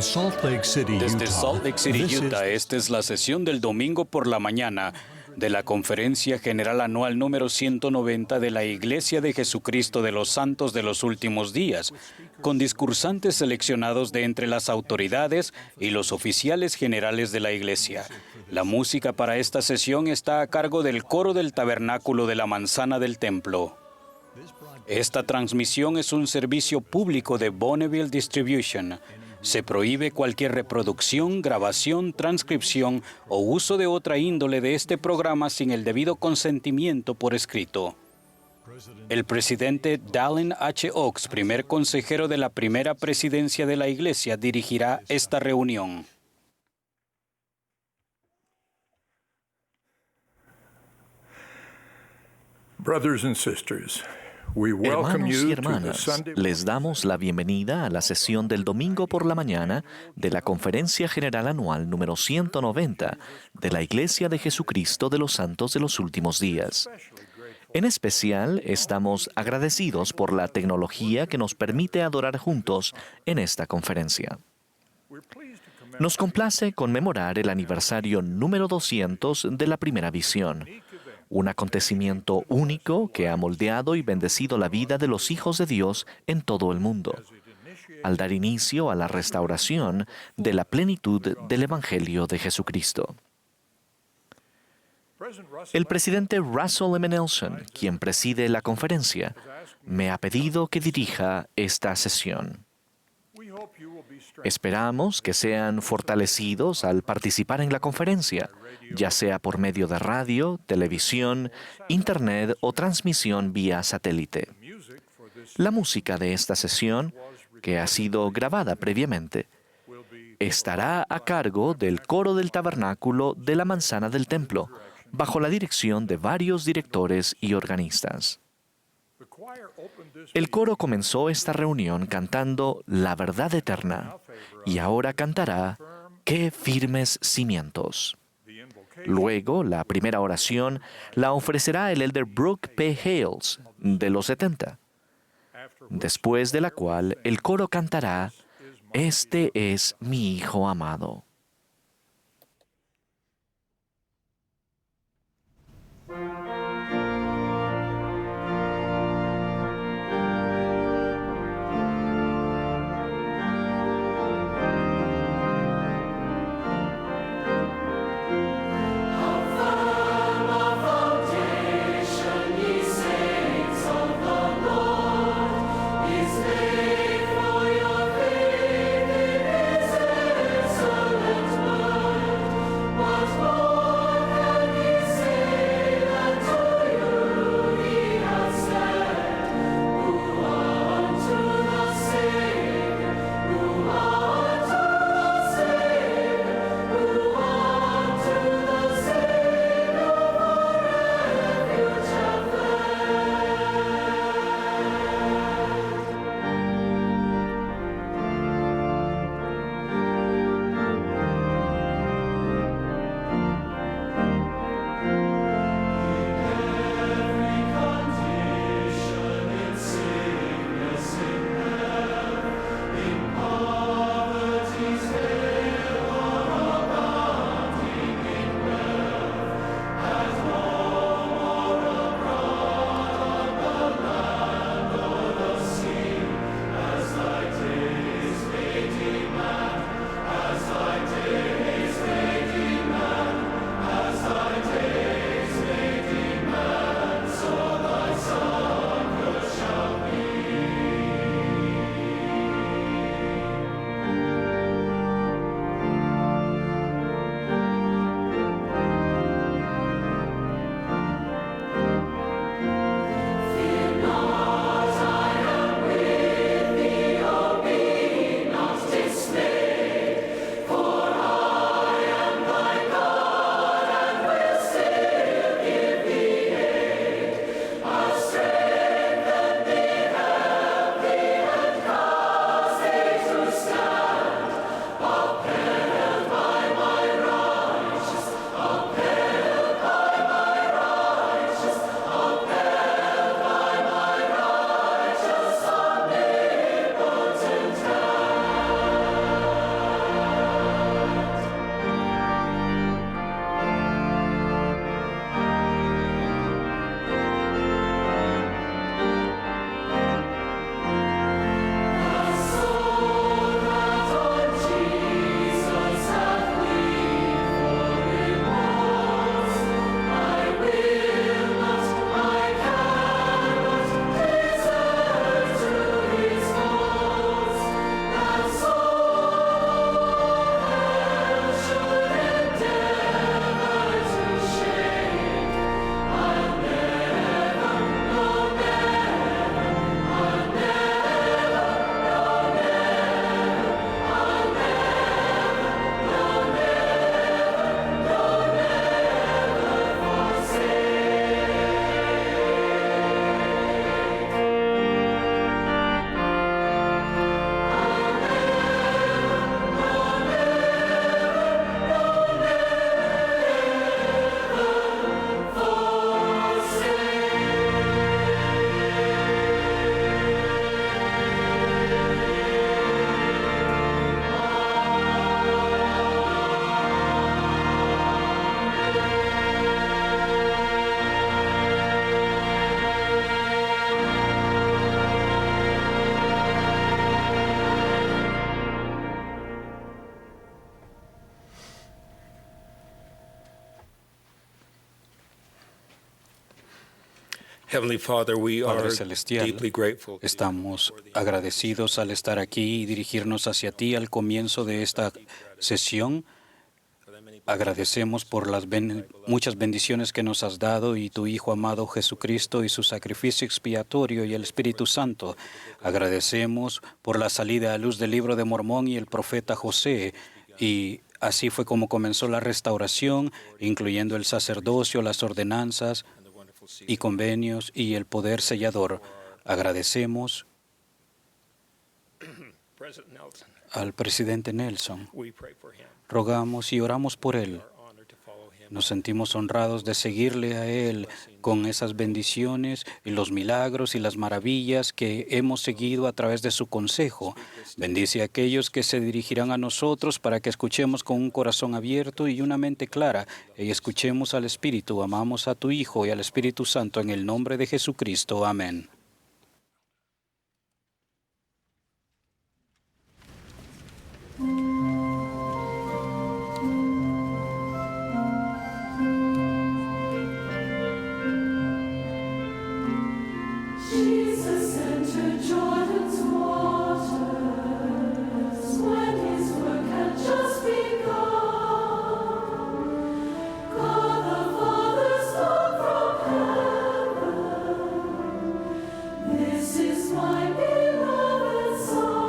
Desde Salt Lake City, Utah, esta es la sesión del domingo por la mañana de la Conferencia General Anual número 190 de la Iglesia de Jesucristo de los Santos de los Últimos Días, con discursantes seleccionados de entre las autoridades y los oficiales generales de la Iglesia. La música para esta sesión está a cargo del coro del Tabernáculo de la Manzana del Templo. Esta transmisión es un servicio público de Bonneville Distribution. Se prohíbe cualquier reproducción, grabación, transcripción o uso de otra índole de este programa sin el debido consentimiento por escrito. El presidente Dallin H. Oaks, primer consejero de la primera presidencia de la Iglesia, dirigirá esta reunión. Brothers and sisters, Hermanos y hermanas, les damos la bienvenida a la sesión del domingo por la mañana de la Conferencia General Anual número 190 de la Iglesia de Jesucristo de los Santos de los Últimos Días. En especial, estamos agradecidos por la tecnología que nos permite adorar juntos en esta conferencia. Nos complace conmemorar el aniversario número 200 de la primera visión, un acontecimiento único que ha moldeado y bendecido la vida de los hijos de Dios en todo el mundo, al dar inicio a la restauración de la plenitud del Evangelio de Jesucristo. El presidente Russell M. Nelson, quien preside la conferencia, me ha pedido que dirija esta sesión. Esperamos que sean fortalecidos al participar en la conferencia, ya sea por medio de radio, televisión, internet o transmisión vía satélite. La música de esta sesión, que ha sido grabada previamente, estará a cargo del coro del Tabernáculo de la Manzana del Templo, bajo la dirección de varios directores y organistas. El coro comenzó esta reunión cantando La Verdad Eterna y ahora cantará ¡Qué firmes cimientos! Luego, la primera oración la ofrecerá el elder Brooke P. Hales, de los 70, después de la cual el coro cantará Este es mi Hijo amado. His name for your faith is excellent. Heavenly Father, we are Padre Celestial, deeply grateful. estamos agradecidos al estar aquí y dirigirnos hacia ti al comienzo de esta sesión. Agradecemos por las muchas bendiciones que nos has dado y tu Hijo amado Jesucristo y su sacrificio expiatorio y el Espíritu Santo. Agradecemos por la salida a luz del libro de Mormón y el profeta José. Y así fue como comenzó la restauración, incluyendo el sacerdocio, las ordenanzas y convenios y el poder sellador. Agradecemos al presidente Nelson. Rogamos y oramos por él. Nos sentimos honrados de seguirle a él con esas bendiciones y los milagros y las maravillas que hemos seguido a través de su consejo. Bendice a aquellos que se dirigirán a nosotros para que escuchemos con un corazón abierto y una mente clara y escuchemos al Espíritu. Amamos a tu Hijo y al Espíritu Santo en el nombre de Jesucristo. Amén. Jesus entered Jordan's waters when his work had just begun. God the Father spoke from heaven, "This is my beloved Son."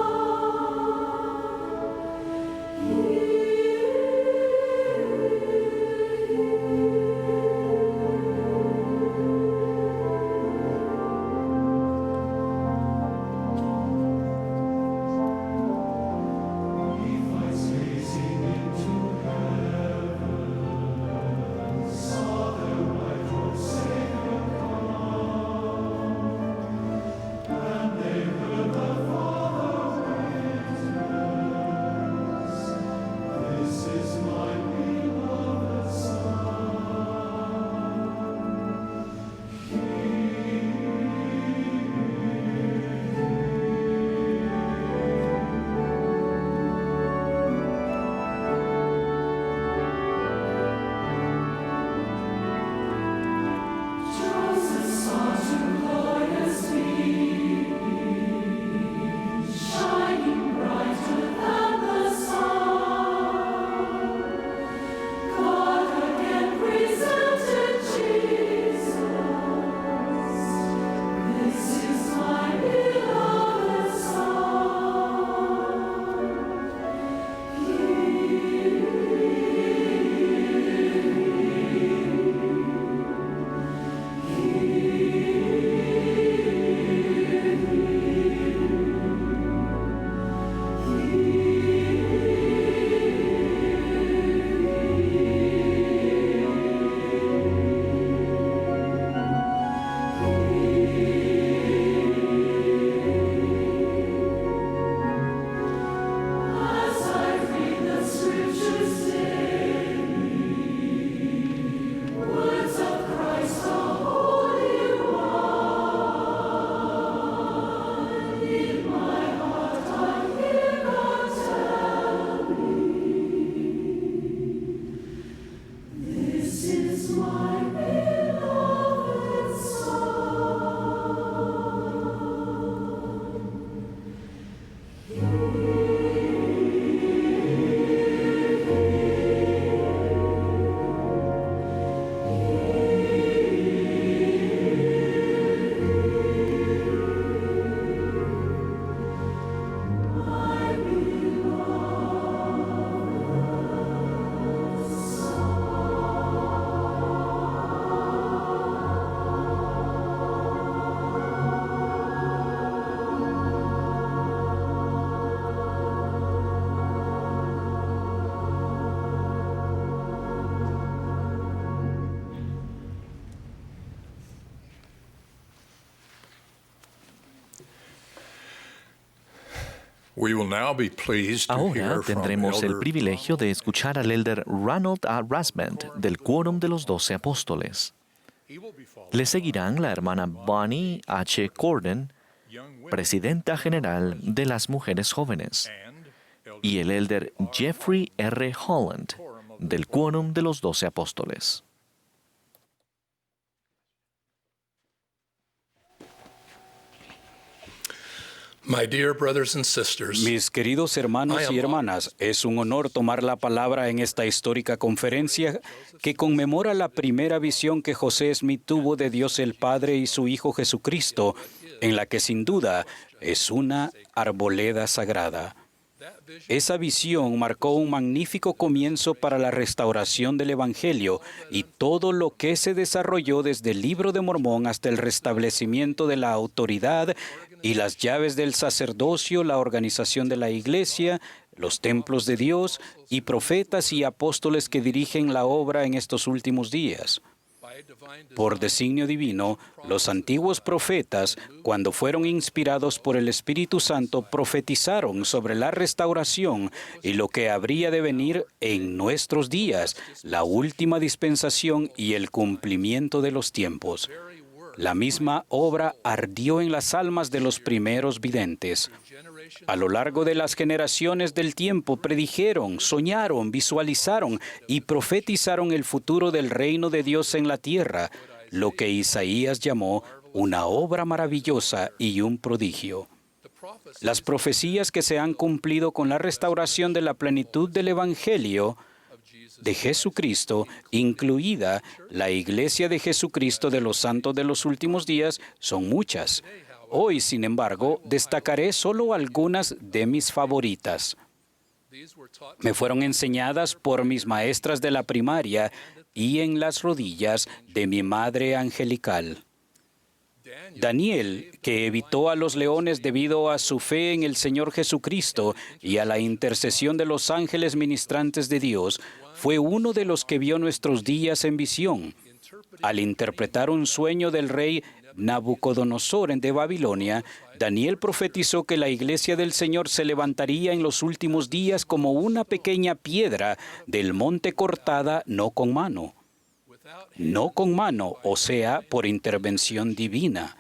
Hear Ahora tendremos el privilegio de escuchar al elder Ronald A. Rasband del Quórum de los 12 Apóstoles. Le seguirán la hermana Bonnie H. Corden, presidenta general de las Mujeres Jóvenes, y el elder Jeffrey R. Holland del Quórum de los 12 Apóstoles. My dear brothers and sisters, Mis queridos hermanos y hermanas, es un honor tomar la palabra en esta histórica conferencia que conmemora la primera visión que José Smith tuvo de Dios el Padre y su Hijo Jesucristo, en la que sin duda es una arboleda sagrada. Esa visión marcó un magnífico comienzo para la restauración del Evangelio y todo lo que se desarrolló desde el Libro de Mormón hasta el restablecimiento de la autoridad y las llaves del sacerdocio, la organización de la Iglesia, los templos de Dios y profetas y apóstoles que dirigen la obra en estos últimos días. Por designio divino, los antiguos profetas, cuando fueron inspirados por el Espíritu Santo, profetizaron sobre la restauración y lo que habría de venir en nuestros días, la última dispensación y el cumplimiento de los tiempos. La misma obra ardió en las almas de los primeros videntes. A lo largo de las generaciones del tiempo predijeron, soñaron, visualizaron y profetizaron el futuro del reino de Dios en la tierra, lo que Isaías llamó una obra maravillosa y un prodigio. Las profecías que se han cumplido con la restauración de la plenitud del Evangelio de Jesucristo, incluida la Iglesia de Jesucristo de los Santos de los Últimos Días, son muchas. Hoy, sin embargo, destacaré solo algunas de mis favoritas. Me fueron enseñadas por mis maestras de la primaria y en las rodillas de mi madre angelical. Daniel, que evitó a los leones debido a su fe en el Señor Jesucristo y a la intercesión de los ángeles ministrantes de Dios, fue uno de los que vio nuestros días en visión. Al interpretar un sueño del rey Nabucodonosor de Babilonia, Daniel profetizó que la iglesia del Señor se levantaría en los últimos días como una pequeña piedra del monte cortada no con mano. No con mano, o sea, por intervención divina.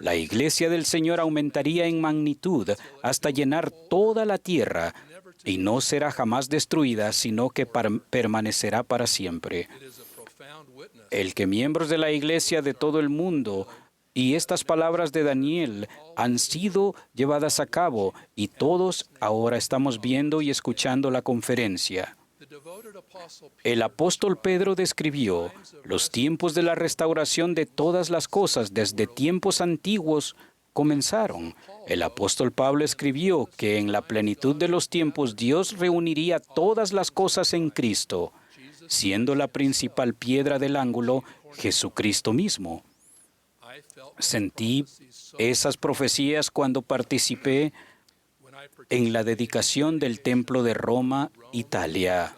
La iglesia del Señor aumentaría en magnitud hasta llenar toda la tierra y no será jamás destruida, sino que permanecerá para siempre. El que miembros de la iglesia de todo el mundo y estas palabras de Daniel han sido llevadas a cabo y todos ahora estamos viendo y escuchando la conferencia. El apóstol Pedro describió los tiempos de la restauración de todas las cosas desde tiempos antiguos comenzaron. El apóstol Pablo escribió que en la plenitud de los tiempos Dios reuniría todas las cosas en Cristo, siendo la principal piedra del ángulo Jesucristo mismo. Sentí esas profecías cuando participé en la dedicación del Templo de Roma, Italia.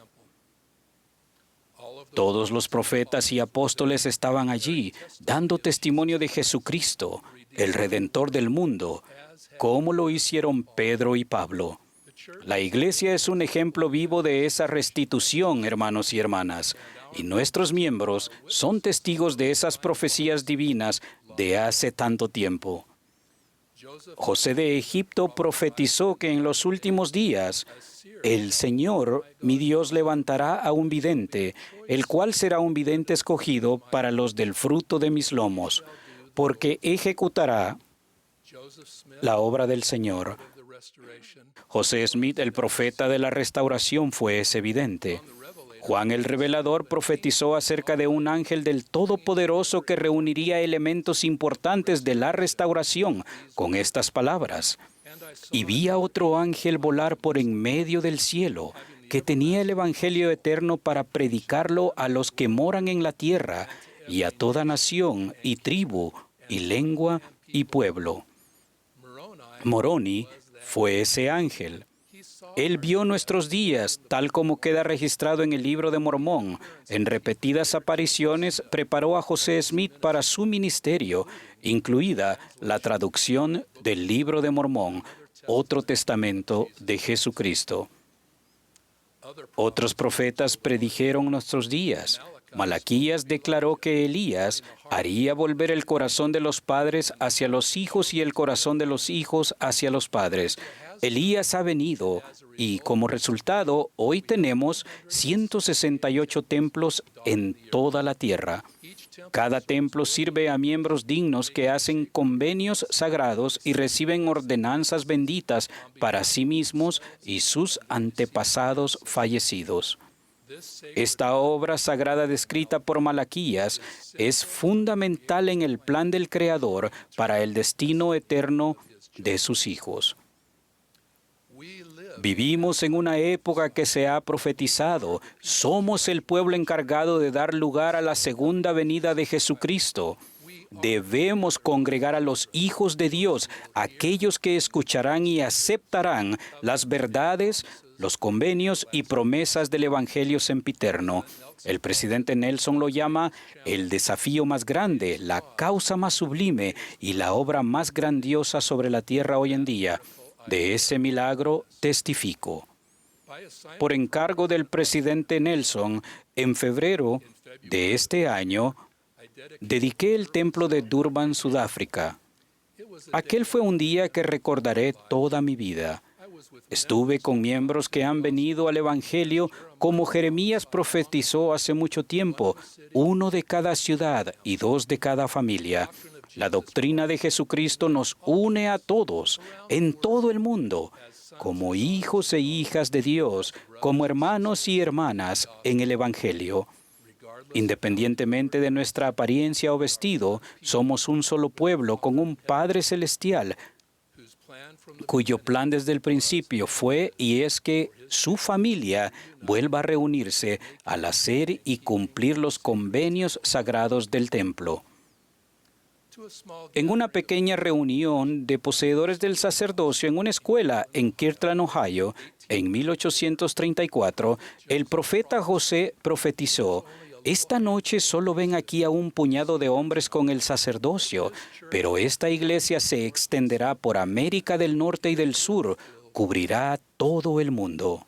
Todos los profetas y apóstoles estaban allí, dando testimonio de Jesucristo, el Redentor del mundo, como lo hicieron Pedro y Pablo. La Iglesia es un ejemplo vivo de esa restitución, hermanos y hermanas, y nuestros miembros son testigos de esas profecías divinas de hace tanto tiempo. José de Egipto profetizó que en los últimos días el Señor, mi Dios, levantará a un vidente, el cual será un vidente escogido para los del fruto de mis lomos, porque ejecutará la obra del Señor. José Smith, el profeta de la restauración, fue ese vidente. Juan el Revelador profetizó acerca de un ángel del Todopoderoso que reuniría elementos importantes de la restauración con estas palabras. Y vi a otro ángel volar por en medio del cielo, que tenía el Evangelio eterno para predicarlo a los que moran en la tierra, y a toda nación, y tribu, y lengua, y pueblo. Moroni fue ese ángel. Él vio nuestros días, tal como queda registrado en el Libro de Mormón. En repetidas apariciones preparó a José Smith para su ministerio, incluida la traducción del Libro de Mormón, otro testamento de Jesucristo. Otros profetas predijeron nuestros días. Malaquías declaró que Elías haría volver el corazón de los padres hacia los hijos y el corazón de los hijos hacia los padres. Elías ha venido y como resultado hoy tenemos 168 templos en toda la tierra. Cada templo sirve a miembros dignos que hacen convenios sagrados y reciben ordenanzas benditas para sí mismos y sus antepasados fallecidos. Esta obra sagrada descrita por Malaquías es fundamental en el plan del Creador para el destino eterno de sus hijos. Vivimos en una época que se ha profetizado. Somos el pueblo encargado de dar lugar a la segunda venida de Jesucristo. Debemos congregar a los hijos de Dios, aquellos que escucharán y aceptarán las verdades, los convenios y promesas del Evangelio sempiterno. El presidente Nelson lo llama el desafío más grande, la causa más sublime y la obra más grandiosa sobre la tierra hoy en día. De ese milagro testifico. Por encargo del presidente Nelson, en febrero de este año, dediqué el templo de Durban, Sudáfrica. Aquel fue un día que recordaré toda mi vida. Estuve con miembros que han venido al Evangelio como Jeremías profetizó hace mucho tiempo, 1 de cada ciudad y 2 de cada familia. La doctrina de Jesucristo nos une a todos, en todo el mundo, como hijos e hijas de Dios, como hermanos y hermanas en el Evangelio. Independientemente de nuestra apariencia o vestido, somos un solo pueblo con un Padre Celestial, cuyo plan desde el principio fue y es que su familia vuelva a reunirse al hacer y cumplir los convenios sagrados del templo. En una pequeña reunión de poseedores del sacerdocio en una escuela en Kirtland, Ohio, en 1834, el profeta José profetizó: esta noche solo ven aquí a un puñado de hombres con el sacerdocio, pero esta iglesia se extenderá por América del Norte y del Sur, cubrirá todo el mundo.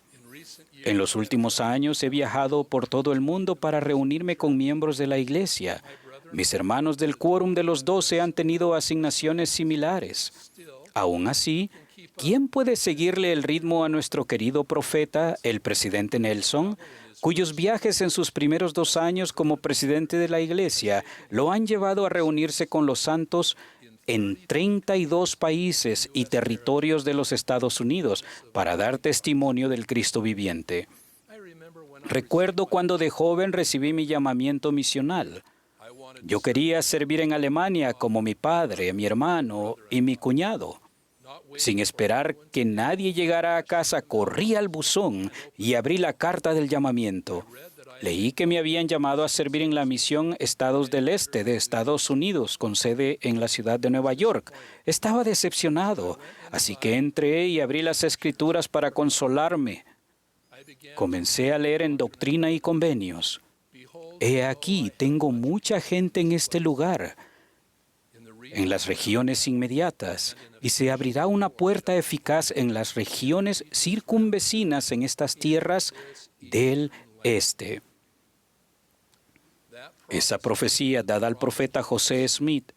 En los últimos años he viajado por todo el mundo para reunirme con miembros de la iglesia. Mis hermanos del Quórum de los 12 han tenido asignaciones similares. Aún así, ¿quién puede seguirle el ritmo a nuestro querido profeta, el presidente Nelson, cuyos viajes en sus primeros 2 años como presidente de la Iglesia lo han llevado a reunirse con los santos en 32 países y territorios de los Estados Unidos para dar testimonio del Cristo viviente? Recuerdo cuando de joven recibí mi llamamiento misional. Yo quería servir en Alemania como mi padre, mi hermano y mi cuñado. Sin esperar que nadie llegara a casa, corrí al buzón y abrí la carta del llamamiento. Leí que me habían llamado a servir en la misión Estados del Este de Estados Unidos, con sede en la ciudad de Nueva York. Estaba decepcionado, así que entré y abrí las Escrituras para consolarme. Comencé a leer en Doctrina y Convenios. He aquí, tengo mucha gente en este lugar, en las regiones inmediatas, y se abrirá una puerta eficaz en las regiones circunvecinas en estas tierras del este. Esa profecía dada al profeta José Smith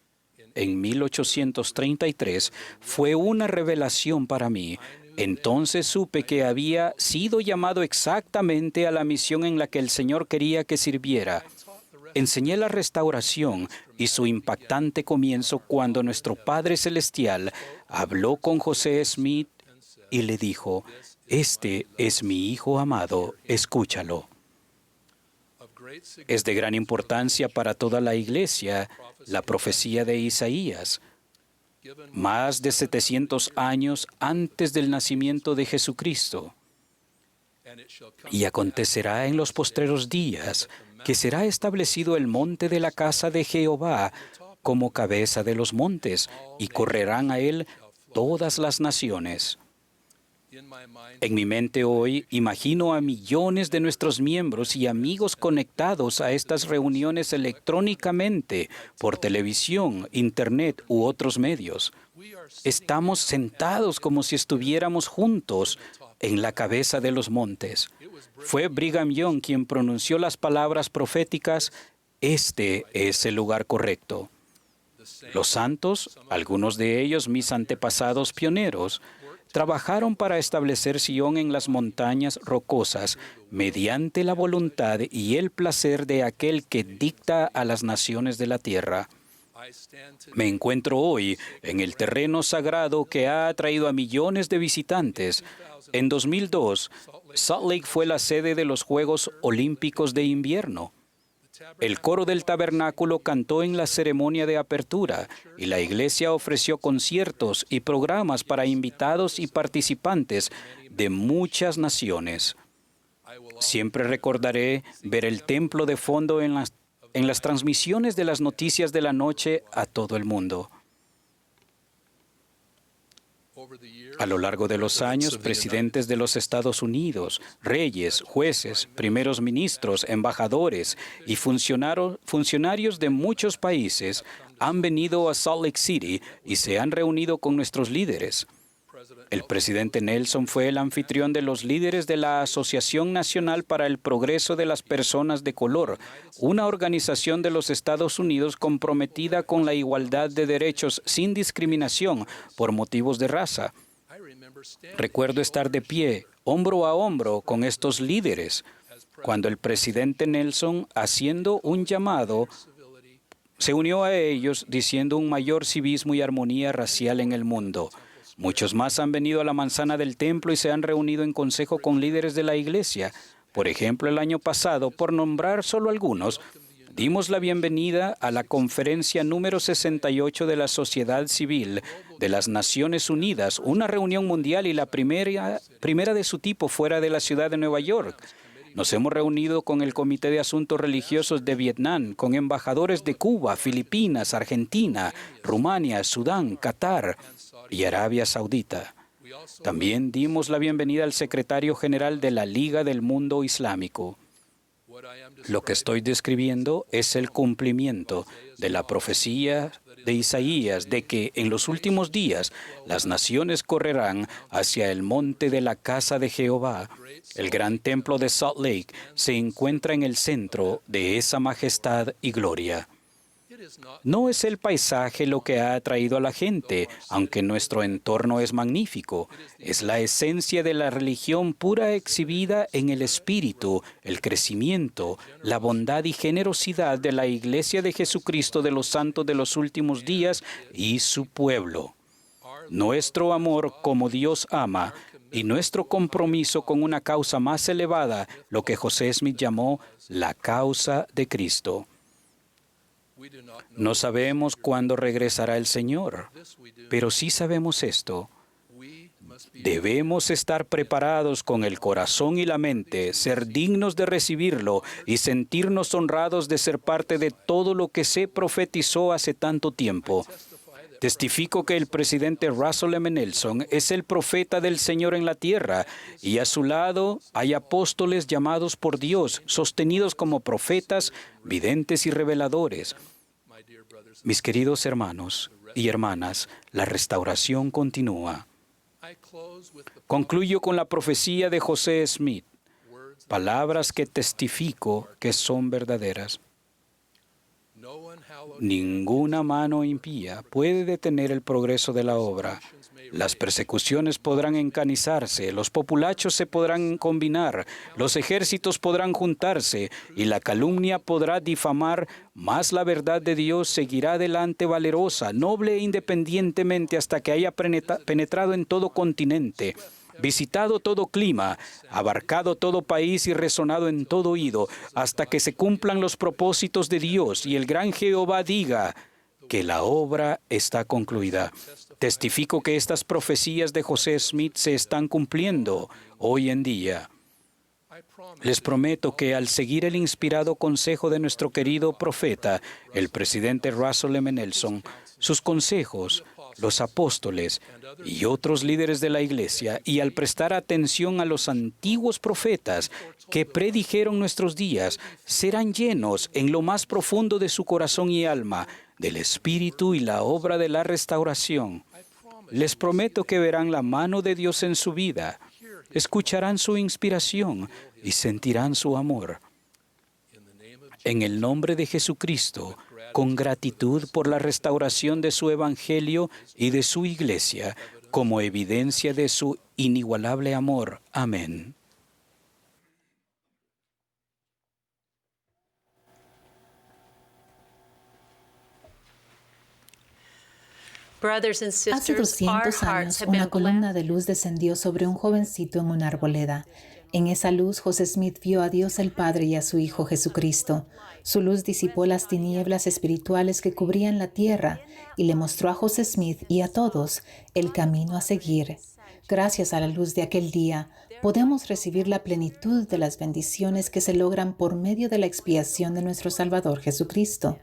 en 1833 fue una revelación para mí. Entonces supe que había sido llamado exactamente a la misión en la que el Señor quería que sirviera. Enseñé la restauración y su impactante comienzo cuando nuestro Padre Celestial habló con José Smith y le dijo: «Este es mi Hijo amado, escúchalo». Es de gran importancia para toda la Iglesia la profecía de Isaías. Más de 700 años antes del nacimiento de Jesucristo. Y acontecerá en los postreros días que será establecido el monte de la casa de Jehová como cabeza de los montes, y correrán a él todas las naciones. En mi mente hoy imagino a millones de nuestros miembros y amigos conectados a estas reuniones electrónicamente, por televisión, internet u otros medios. Estamos sentados como si estuviéramos juntos en la cabeza de los montes. Fue Brigham Young quien pronunció las palabras proféticas: «Este es el lugar correcto». Los santos, algunos de ellos mis antepasados pioneros, trabajaron para establecer Sion en las montañas rocosas, mediante la voluntad y el placer de aquel que dicta a las naciones de la tierra. Me encuentro hoy en el terreno sagrado que ha atraído a millones de visitantes. En 2002, Salt Lake fue la sede de los Juegos Olímpicos de Invierno. El coro del tabernáculo cantó en la ceremonia de apertura y la iglesia ofreció conciertos y programas para invitados y participantes de muchas naciones. Siempre recordaré ver el templo de fondo en las transmisiones de las noticias de la noche a todo el mundo. A lo largo de los años, presidentes de los Estados Unidos, reyes, jueces, primeros ministros, embajadores y funcionarios de muchos países han venido a Salt Lake City y se han reunido con nuestros líderes. El presidente Nelson fue el anfitrión de los líderes de la Asociación Nacional para el Progreso de las Personas de Color, una organización de los Estados Unidos comprometida con la igualdad de derechos sin discriminación por motivos de raza. Recuerdo estar de pie, hombro a hombro, con estos líderes, cuando el presidente Nelson, haciendo un llamado, se unió a ellos diciendo un mayor civismo y armonía racial en el mundo. Muchos más han venido a la manzana del templo y se han reunido en consejo con líderes de la iglesia. Por ejemplo, el año pasado, por nombrar solo algunos, dimos la bienvenida a la conferencia número 68 de la Sociedad Civil de las Naciones Unidas, una reunión mundial y la primera de su tipo fuera de la ciudad de Nueva York. Nos hemos reunido con el Comité de Asuntos Religiosos de Vietnam, con embajadores de Cuba, Filipinas, Argentina, Rumania, Sudán, Qatar y Arabia Saudita. También dimos la bienvenida al secretario general de la Liga del Mundo Islámico. Lo que estoy describiendo es el cumplimiento de la profecía de Isaías de que en los últimos días las naciones correrán hacia el monte de la casa de Jehová. El gran templo de Salt Lake se encuentra en el centro de esa majestad y gloria. No es el paisaje lo que ha atraído a la gente, aunque nuestro entorno es magnífico. Es la esencia de la religión pura exhibida en el espíritu, el crecimiento, la bondad y generosidad de la Iglesia de Jesucristo de los Santos de los Últimos Días y su pueblo. Nuestro amor como Dios ama y nuestro compromiso con una causa más elevada, lo que José Smith llamó la causa de Cristo. No sabemos cuándo regresará el Señor, pero sí sabemos esto. Debemos estar preparados con el corazón y la mente, ser dignos de recibirlo y sentirnos honrados de ser parte de todo lo que se profetizó hace tanto tiempo. Testifico que el presidente Russell M. Nelson es el profeta del Señor en la tierra y a su lado hay apóstoles llamados por Dios, sostenidos como profetas, videntes y reveladores. Mis queridos hermanos y hermanas, la restauración continúa. Concluyo con la profecía de José Smith, palabras que testifico que son verdaderas. Ninguna mano impía puede detener el progreso de la obra. Las persecuciones podrán encanizarse, los populachos se podrán combinar, los ejércitos podrán juntarse y la calumnia podrá difamar, mas la verdad de Dios seguirá adelante valerosa, noble e independientemente hasta que haya penetrado en todo continente, visitado todo clima, abarcado todo país y resonado en todo oído, hasta que se cumplan los propósitos de Dios y el gran Jehová diga que la obra está concluida. Testifico que estas profecías de José Smith se están cumpliendo hoy en día. Les prometo que al seguir el inspirado consejo de nuestro querido profeta, el presidente Russell M. Nelson, sus consejos, los apóstoles y otros líderes de la Iglesia, y al prestar atención a los antiguos profetas que predijeron nuestros días, serán llenos en lo más profundo de su corazón y alma del Espíritu y la obra de la restauración. Les prometo que verán la mano de Dios en su vida, escucharán su inspiración y sentirán su amor. En el nombre de Jesucristo, con gratitud por la restauración de su Evangelio y de su Iglesia, como evidencia de su inigualable amor. Amén. Hace 200 años, una columna de luz descendió sobre un jovencito en una arboleda. En esa luz, José Smith vio a Dios el Padre y a su Hijo Jesucristo. Su luz disipó las tinieblas espirituales que cubrían la tierra y le mostró a José Smith y a todos el camino a seguir. Gracias a la luz de aquel día, podemos recibir la plenitud de las bendiciones que se logran por medio de la expiación de nuestro Salvador Jesucristo.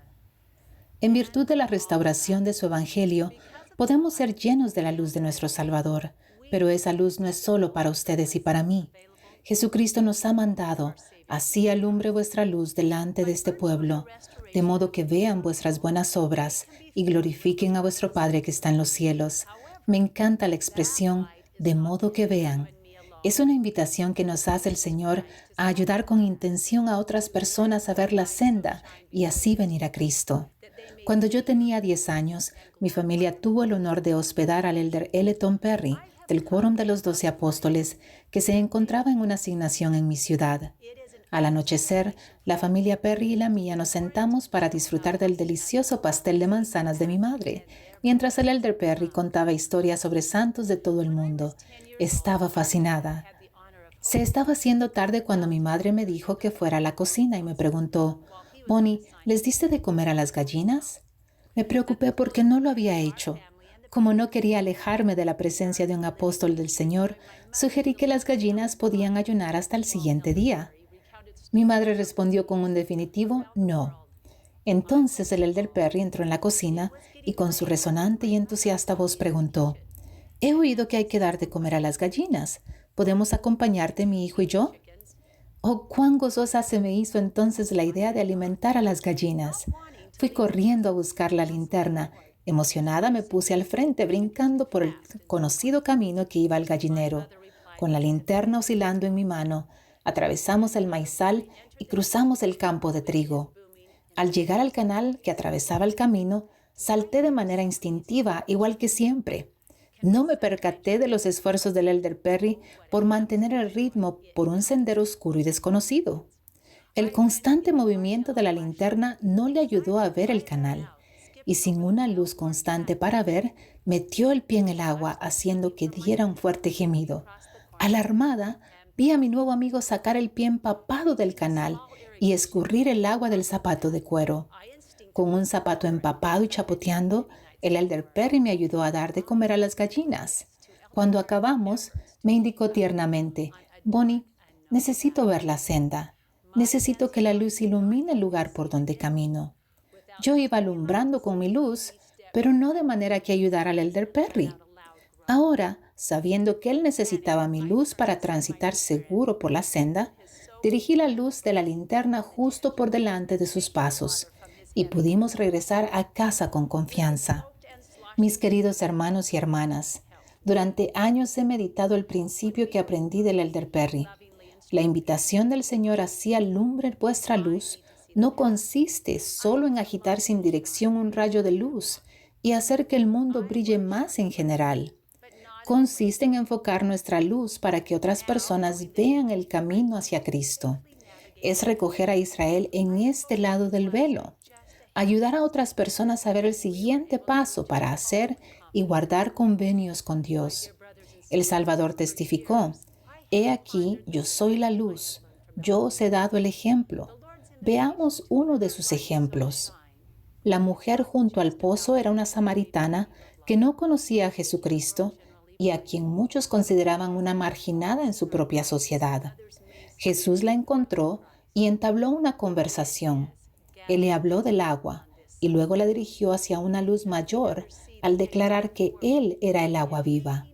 En virtud de la restauración de su Evangelio, podemos ser llenos de la luz de nuestro Salvador, pero esa luz no es solo para ustedes y para mí. Jesucristo nos ha mandado, así alumbre vuestra luz delante de este pueblo, de modo que vean vuestras buenas obras y glorifiquen a vuestro Padre que está en los cielos. Me encanta la expresión, de modo que vean. Es una invitación que nos hace el Señor a ayudar con intención a otras personas a ver la senda y así venir a Cristo. Cuando yo tenía 10 años, mi familia tuvo el honor de hospedar al elder Elton Perry, del Quórum de los 12 Apóstoles, que se encontraba en una asignación en mi ciudad. Al anochecer, la familia Perry y la mía nos sentamos para disfrutar del delicioso pastel de manzanas de mi madre, mientras el elder Perry contaba historias sobre santos de todo el mundo. Estaba fascinada. Se estaba haciendo tarde cuando mi madre me dijo que fuera a la cocina y me preguntó, «Bonnie, ¿les diste de comer a las gallinas?» Me preocupé porque no lo había hecho. Como no quería alejarme de la presencia de un apóstol del Señor, sugerí que las gallinas podían ayunar hasta el siguiente día. Mi madre respondió con un definitivo no. Entonces el elder Perry entró en la cocina y con su resonante y entusiasta voz preguntó, «He oído que hay que dar de comer a las gallinas. ¿Podemos acompañarte, mi hijo y yo?» Oh, cuán gozosa se me hizo entonces la idea de alimentar a las gallinas. Fui corriendo a buscar la linterna. Emocionada me puse al frente, brincando por el conocido camino que iba al gallinero. Con la linterna oscilando en mi mano, atravesamos el maizal y cruzamos el campo de trigo. Al llegar al canal que atravesaba el camino, salté de manera instintiva, igual que siempre. No me percaté de los esfuerzos del elder Perry por mantener el ritmo por un sendero oscuro y desconocido. El constante movimiento de la linterna no le ayudó a ver el canal, y sin una luz constante para ver, metió el pie en el agua, haciendo que diera un fuerte gemido. Alarmada, vi a mi nuevo amigo sacar el pie empapado del canal y escurrir el agua del zapato de cuero. Con un zapato empapado y chapoteando, el elder Perry me ayudó a dar de comer a las gallinas. Cuando acabamos, me indicó tiernamente, «Bonnie, necesito ver la senda. Necesito que la luz ilumine el lugar por donde camino». Yo iba alumbrando con mi luz, pero no de manera que ayudara al elder Perry. Ahora, sabiendo que él necesitaba mi luz para transitar seguro por la senda, dirigí la luz de la linterna justo por delante de sus pasos y pudimos regresar a casa con confianza. Mis queridos hermanos y hermanas, durante años he meditado el principio que aprendí del elder Perry. La invitación del Señor así alumbre vuestra luz no consiste solo en agitar sin dirección un rayo de luz y hacer que el mundo brille más en general. Consiste en enfocar nuestra luz para que otras personas vean el camino hacia Cristo. Es recoger a Israel en este lado del velo. Ayudar a otras personas a ver el siguiente paso para hacer y guardar convenios con Dios. El Salvador testificó, «He aquí, yo soy la luz, yo os he dado el ejemplo». Veamos uno de sus ejemplos. La mujer junto al pozo era una samaritana que no conocía a Jesucristo y a quien muchos consideraban una marginada en su propia sociedad. Jesús la encontró y entabló una conversación. Él le habló del agua y luego la dirigió hacia una luz mayor al declarar que Él era el agua viva.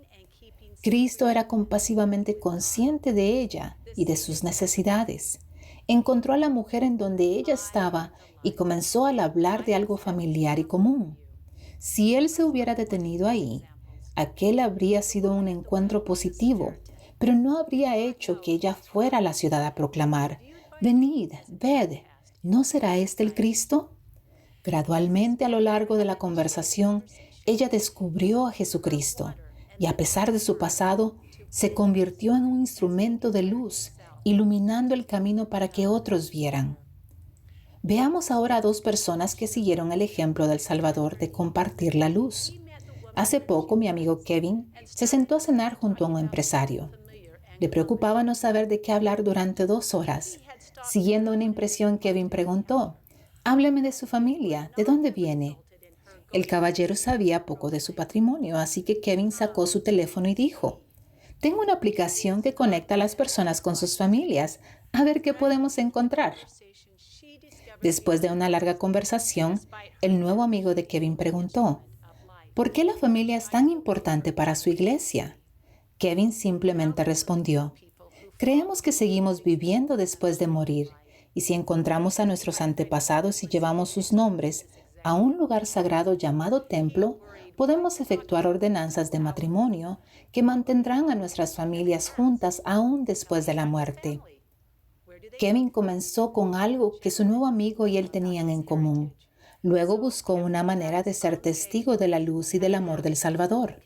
Cristo era compasivamente consciente de ella y de sus necesidades. Encontró a la mujer en donde ella estaba y comenzó a hablar de algo familiar y común. Si Él se hubiera detenido ahí, aquel habría sido un encuentro positivo, pero no habría hecho que ella fuera a la ciudad a proclamar, «Venid, ved, ¿no será este el Cristo?» Gradualmente, a lo largo de la conversación, ella descubrió a Jesucristo. y a pesar de su pasado, se convirtió en un instrumento de luz, iluminando el camino para que otros vieran. Veamos ahora a dos personas que siguieron el ejemplo del Salvador de compartir la luz. Hace poco, mi amigo Kevin se sentó a cenar junto a un empresario. Le preocupaba no saber de qué hablar durante 2 horas. Siguiendo una impresión, Kevin preguntó: «Hábleme de su familia, ¿de dónde viene?». El caballero sabía poco de su patrimonio, así que Kevin sacó su teléfono y dijo: «Tengo una aplicación que conecta a las personas con sus familias. A ver qué podemos encontrar». Después de una larga conversación, el nuevo amigo de Kevin preguntó: «¿Por qué la familia es tan importante para su iglesia?». Kevin simplemente respondió: «Creemos que seguimos viviendo después de morir, y si encontramos a nuestros antepasados y llevamos sus nombres a un lugar sagrado llamado templo, podemos efectuar ordenanzas de matrimonio que mantendrán a nuestras familias juntas aún después de la muerte». Kevin comenzó con algo que su nuevo amigo y él tenían en común. Luego buscó una manera de ser testigo de la luz y del amor del Salvador.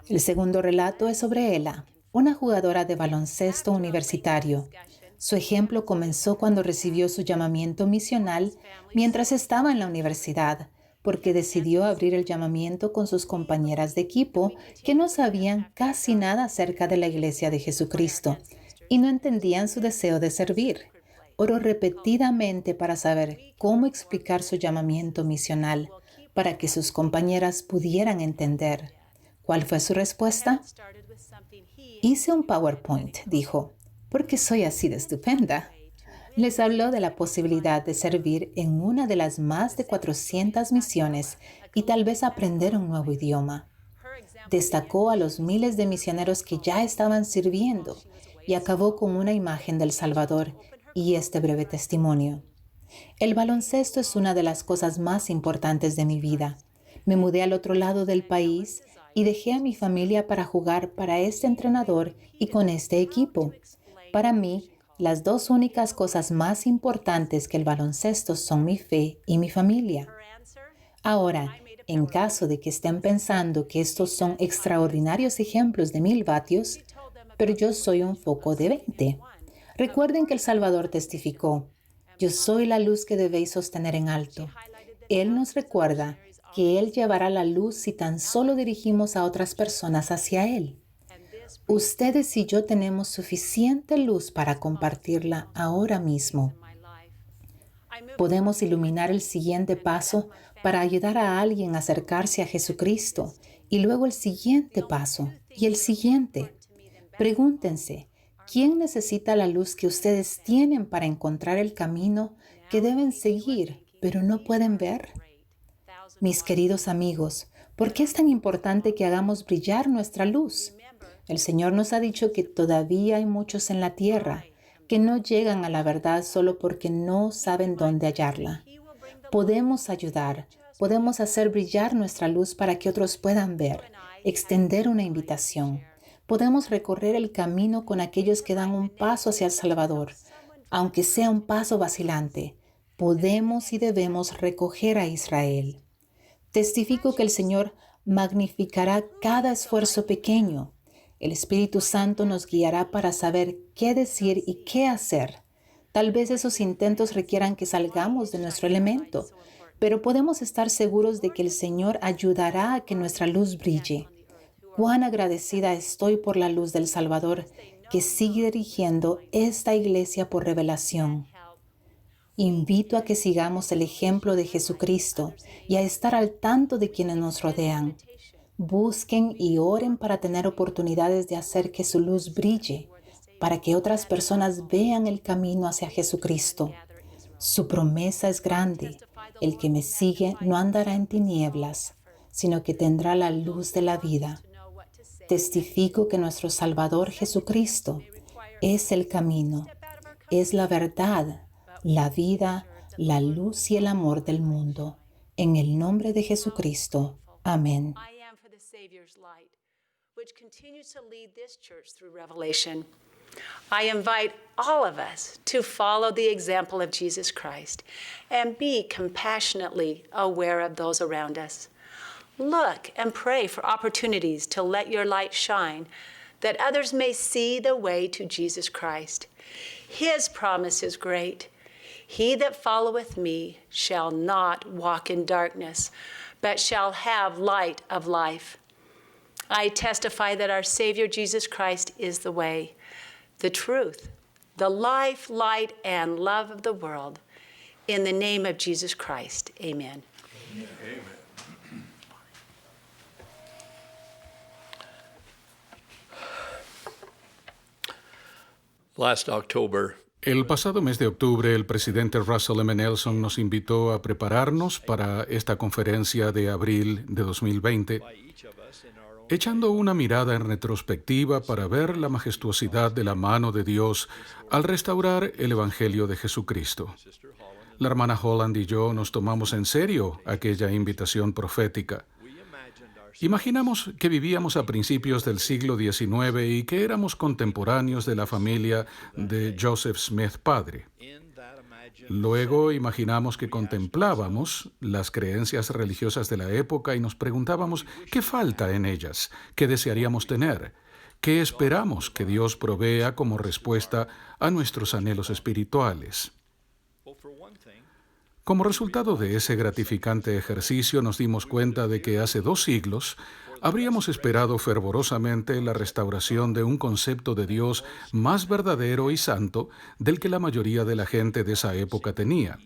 El segundo relato es sobre Ella, una jugadora de baloncesto universitario. Su ejemplo comenzó cuando recibió su llamamiento misional mientras estaba en la universidad, porque decidió abrir el llamamiento con sus compañeras de equipo que no sabían casi nada acerca de la Iglesia de Jesucristo y no entendían su deseo de servir. Oró repetidamente para saber cómo explicar su llamamiento misional, para que sus compañeras pudieran entender. ¿Cuál fue su respuesta? «Hice un PowerPoint», dijo, «porque soy así de estupenda». Les habló de la posibilidad de servir en una de las más de 400 misiones y tal vez aprender un nuevo idioma. Destacó a los miles de misioneros que ya estaban sirviendo y acabó con una imagen del Salvador y este breve testimonio: «El baloncesto es una de las cosas más importantes de mi vida. Me mudé al otro lado del país y dejé a mi familia para jugar para este entrenador y con este equipo. Para mí, las 2 únicas cosas más importantes que el baloncesto son mi fe y mi familia». Ahora, en caso de que estén pensando que estos son extraordinarios ejemplos de 1000 vatios, pero yo soy un foco de 20. Recuerden que el Salvador testificó: «Yo soy la luz que debéis sostener en alto». Él nos recuerda que Él llevará la luz si tan solo dirigimos a otras personas hacia Él. Ustedes y yo tenemos suficiente luz para compartirla ahora mismo. Podemos iluminar el siguiente paso para ayudar a alguien a acercarse a Jesucristo, y luego el siguiente paso y el siguiente. Pregúntense: ¿quién necesita la luz que ustedes tienen para encontrar el camino que deben seguir, pero no pueden ver? Mis queridos amigos, ¿por qué es tan importante que hagamos brillar nuestra luz? El Señor nos ha dicho que todavía hay muchos en la tierra que no llegan a la verdad solo porque no saben dónde hallarla. Podemos ayudar, podemos hacer brillar nuestra luz para que otros puedan ver, extender una invitación. Podemos recorrer el camino con aquellos que dan un paso hacia el Salvador, aunque sea un paso vacilante. Podemos y debemos recoger a Israel. Testifico que el Señor magnificará cada esfuerzo pequeño. El Espíritu Santo nos guiará para saber qué decir y qué hacer. Tal vez esos intentos requieran que salgamos de nuestro elemento, pero podemos estar seguros de que el Señor ayudará a que nuestra luz brille. Cuán agradecida estoy por la luz del Salvador que sigue dirigiendo esta iglesia por revelación. Invito a que sigamos el ejemplo de Jesucristo y a estar al tanto de quienes nos rodean. Busquen y oren para tener oportunidades de hacer que su luz brille, para que otras personas vean el camino hacia Jesucristo. Su promesa es grande: el que me sigue no andará en tinieblas, sino que tendrá la luz de la vida. Testifico que nuestro Salvador Jesucristo es el camino, es la verdad, la vida, la luz y el amor del mundo. En el nombre de Jesucristo. Amén. I invite all of us to follow the example of Jesus Christ and be compassionately aware of those around us. Look and pray for opportunities to let your light shine, that others may see the way to Jesus Christ. His promise is great. He that followeth me shall not walk in darkness, but shall have light of life. I testify that our Savior Jesus Christ is the way, the truth, the life, light, and love of the world. In the name of Jesus Christ, amen. Amen. Last October, El pasado mes de octubre, el presidente Russell M. Nelson nos invitó a prepararnos para esta conferencia de abril de 2020, echando una mirada en retrospectiva para ver la majestuosidad de la mano de Dios al restaurar el Evangelio de Jesucristo. La hermana Holland y yo nos tomamos en serio aquella invitación profética. Imaginamos que vivíamos a principios del siglo XIX y que éramos contemporáneos de la familia de Joseph Smith padre. Luego imaginamos que contemplábamos las creencias religiosas de la época y nos preguntábamos qué falta en ellas, qué desearíamos tener, qué esperamos que Dios provea como respuesta a nuestros anhelos espirituales. Como resultado de ese gratificante ejercicio, nos dimos cuenta de que hace 2 siglos habríamos esperado fervorosamente la restauración de un concepto de Dios más verdadero y santo del que la mayoría de la gente de esa época tenía,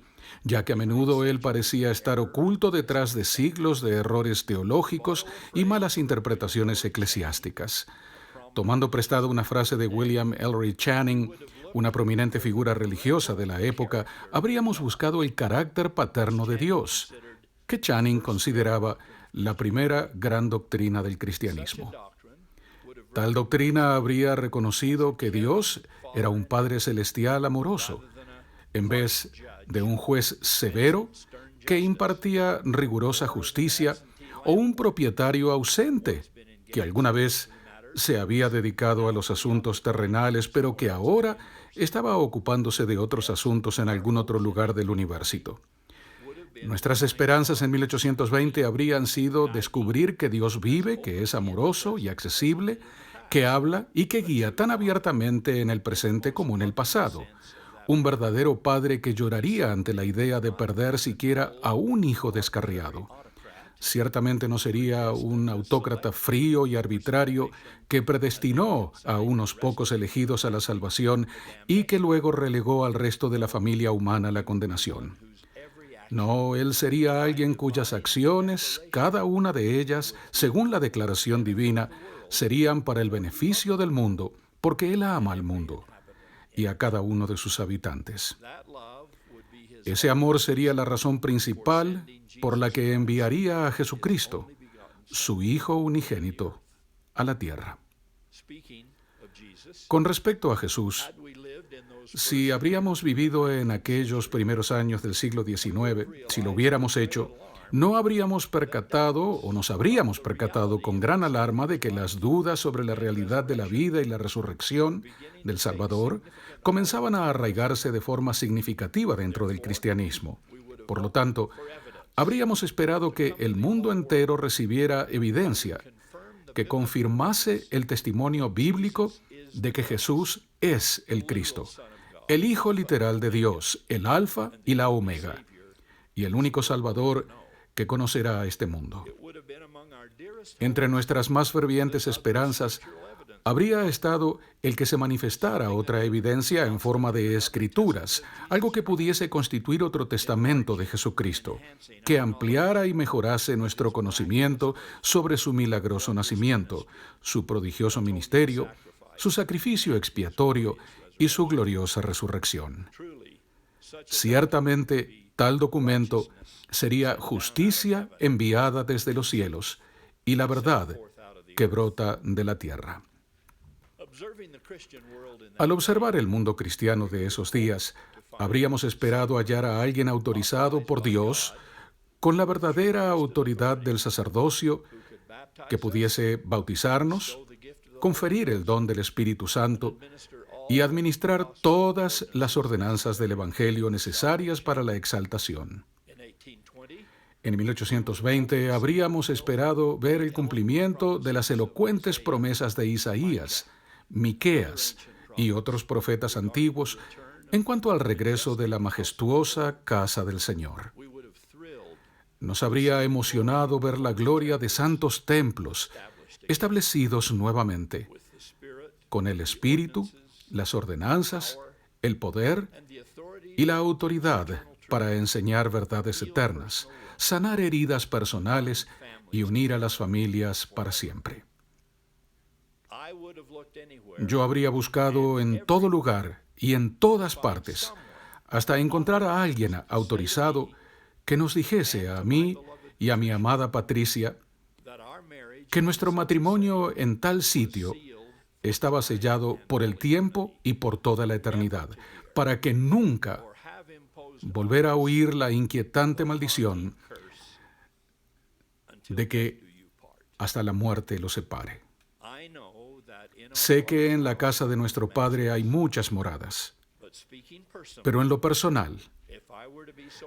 ya que a menudo él parecía estar oculto detrás de siglos de errores teológicos y malas interpretaciones eclesiásticas. Tomando prestada una frase de William Ellery Channing, una prominente figura religiosa de la época, habríamos buscado el carácter paterno de Dios, que Channing consideraba la primera gran doctrina del cristianismo. Tal doctrina habría reconocido que Dios era un Padre celestial amoroso, en vez de un juez severo que impartía rigurosa justicia, o un propietario ausente que alguna vez se había dedicado a los asuntos terrenales, pero que ahora estaba ocupándose de otros asuntos en algún otro lugar del universo. Nuestras esperanzas en 1820 habrían sido descubrir que Dios vive, que es amoroso y accesible, que habla y que guía tan abiertamente en el presente como en el pasado. Un verdadero padre que lloraría ante la idea de perder siquiera a un hijo descarriado. Ciertamente no sería un autócrata frío y arbitrario que predestinó a unos pocos elegidos a la salvación y que luego relegó al resto de la familia humana a la condenación. No, él sería alguien cuyas acciones, cada una de ellas, según la declaración divina, serían para el beneficio del mundo, porque él ama al mundo y a cada uno de sus habitantes. Ese amor sería la razón principal por la que enviaría a Jesucristo, su Hijo unigénito, a la tierra. Con respecto a Jesús, si habríamos vivido en aquellos primeros años del siglo XIX, si lo hubiéramos hecho, no habríamos percatado o nos habríamos percatado con gran alarma de que las dudas sobre la realidad de la vida y la resurrección del Salvador comenzaban a arraigarse de forma significativa dentro del cristianismo. Por lo tanto, habríamos esperado que el mundo entero recibiera evidencia que confirmase el testimonio bíblico de que Jesús es el Cristo, el Hijo literal de Dios, el Alfa y la Omega, y el único Salvador que conocerá a este mundo. Entre nuestras más fervientes esperanzas habría estado el que se manifestara otra evidencia en forma de escrituras, algo que pudiese constituir otro testamento de Jesucristo, que ampliara y mejorase nuestro conocimiento sobre su milagroso nacimiento, su prodigioso ministerio, su sacrificio expiatorio y su gloriosa resurrección. Ciertamente, tal documento sería justicia enviada desde los cielos y la verdad que brota de la tierra. Al observar el mundo cristiano de esos días, habríamos esperado hallar a alguien autorizado por Dios con la verdadera autoridad del sacerdocio que pudiese bautizarnos, conferir el don del Espíritu Santo y administrar todas las ordenanzas del Evangelio necesarias para la exaltación. En 1820 habríamos esperado ver el cumplimiento de las elocuentes promesas de Isaías, Miqueas y otros profetas antiguos en cuanto al regreso de la majestuosa casa del Señor. Nos habría emocionado ver la gloria de santos templos establecidos nuevamente, con el Espíritu, las ordenanzas, el poder y la autoridad para enseñar verdades eternas, sanar heridas personales y unir a las familias para siempre. Yo habría buscado en todo lugar y en todas partes, hasta encontrar a alguien autorizado que nos dijese a mí y a mi amada Patricia que nuestro matrimonio en tal sitio estaba sellado por el tiempo y por toda la eternidad, para que nunca volviera a oír la inquietante maldición de que hasta la muerte los separe. Sé que en la casa de nuestro Padre hay muchas moradas, pero en lo personal,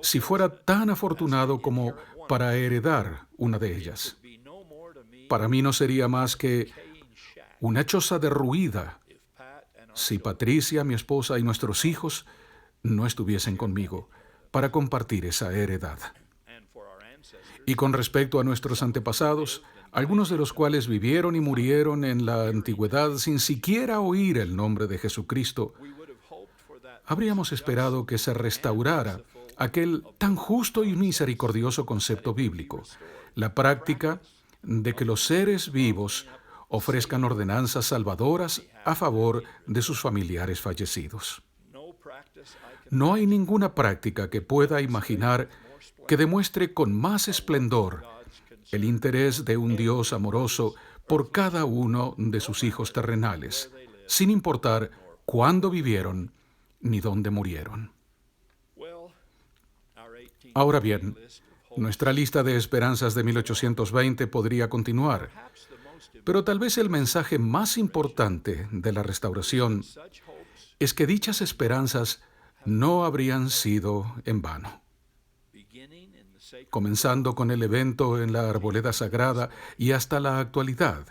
si fuera tan afortunado como para heredar una de ellas, para mí no sería más que una choza derruida si Patricia, mi esposa, y nuestros hijos no estuviesen conmigo para compartir esa heredad. Y con respecto a nuestros antepasados, algunos de los cuales vivieron y murieron en la antigüedad sin siquiera oír el nombre de Jesucristo, habríamos esperado que se restaurara aquel tan justo y misericordioso concepto bíblico, la práctica de que los seres vivos ofrezcan ordenanzas salvadoras a favor de sus familiares fallecidos. No hay ninguna práctica que pueda imaginar que demuestre con más esplendor el interés de un Dios amoroso por cada uno de sus hijos terrenales, sin importar cuándo vivieron ni dónde murieron. Ahora bien, nuestra lista de esperanzas de 1820 podría continuar, pero tal vez el mensaje más importante de la restauración es que dichas esperanzas no habrían sido en vano. Comenzando con el evento en la arboleda sagrada y hasta la actualidad,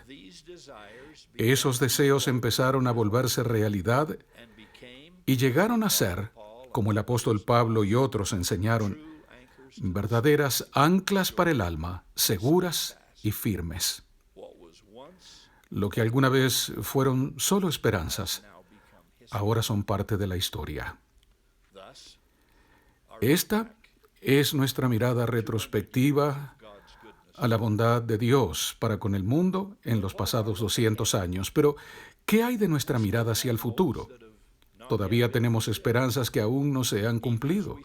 esos deseos empezaron a volverse realidad y llegaron a ser, como el apóstol Pablo y otros enseñaron, verdaderas anclas para el alma, seguras y firmes. Lo que alguna vez fueron solo esperanzas, ahora son parte de la historia. Esta es nuestra mirada retrospectiva a la bondad de Dios para con el mundo en los pasados 200 años. Pero, ¿qué hay de nuestra mirada hacia el futuro? Todavía tenemos esperanzas que aún no se han cumplido.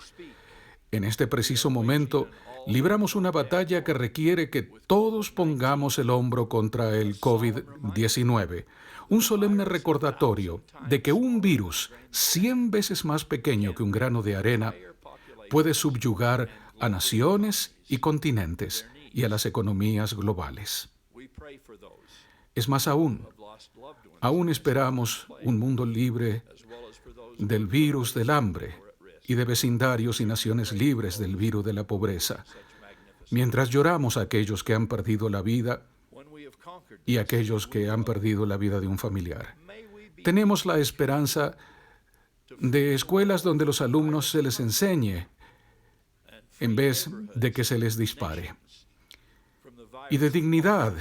En este preciso momento, libramos una batalla que requiere que todos pongamos el hombro contra el COVID-19, un solemne recordatorio de que un virus 100 veces más pequeño que un grano de arena puede subyugar a naciones y continentes y a las economías globales. Es más aún esperamos un mundo libre del virus del hambre y de vecindarios y naciones libres del virus de la pobreza, mientras lloramos a aquellos que han perdido la vida y a aquellos que han perdido la vida de un familiar. Tenemos la esperanza de escuelas donde los alumnos se les enseñe en vez de que se les dispare. Y de dignidad,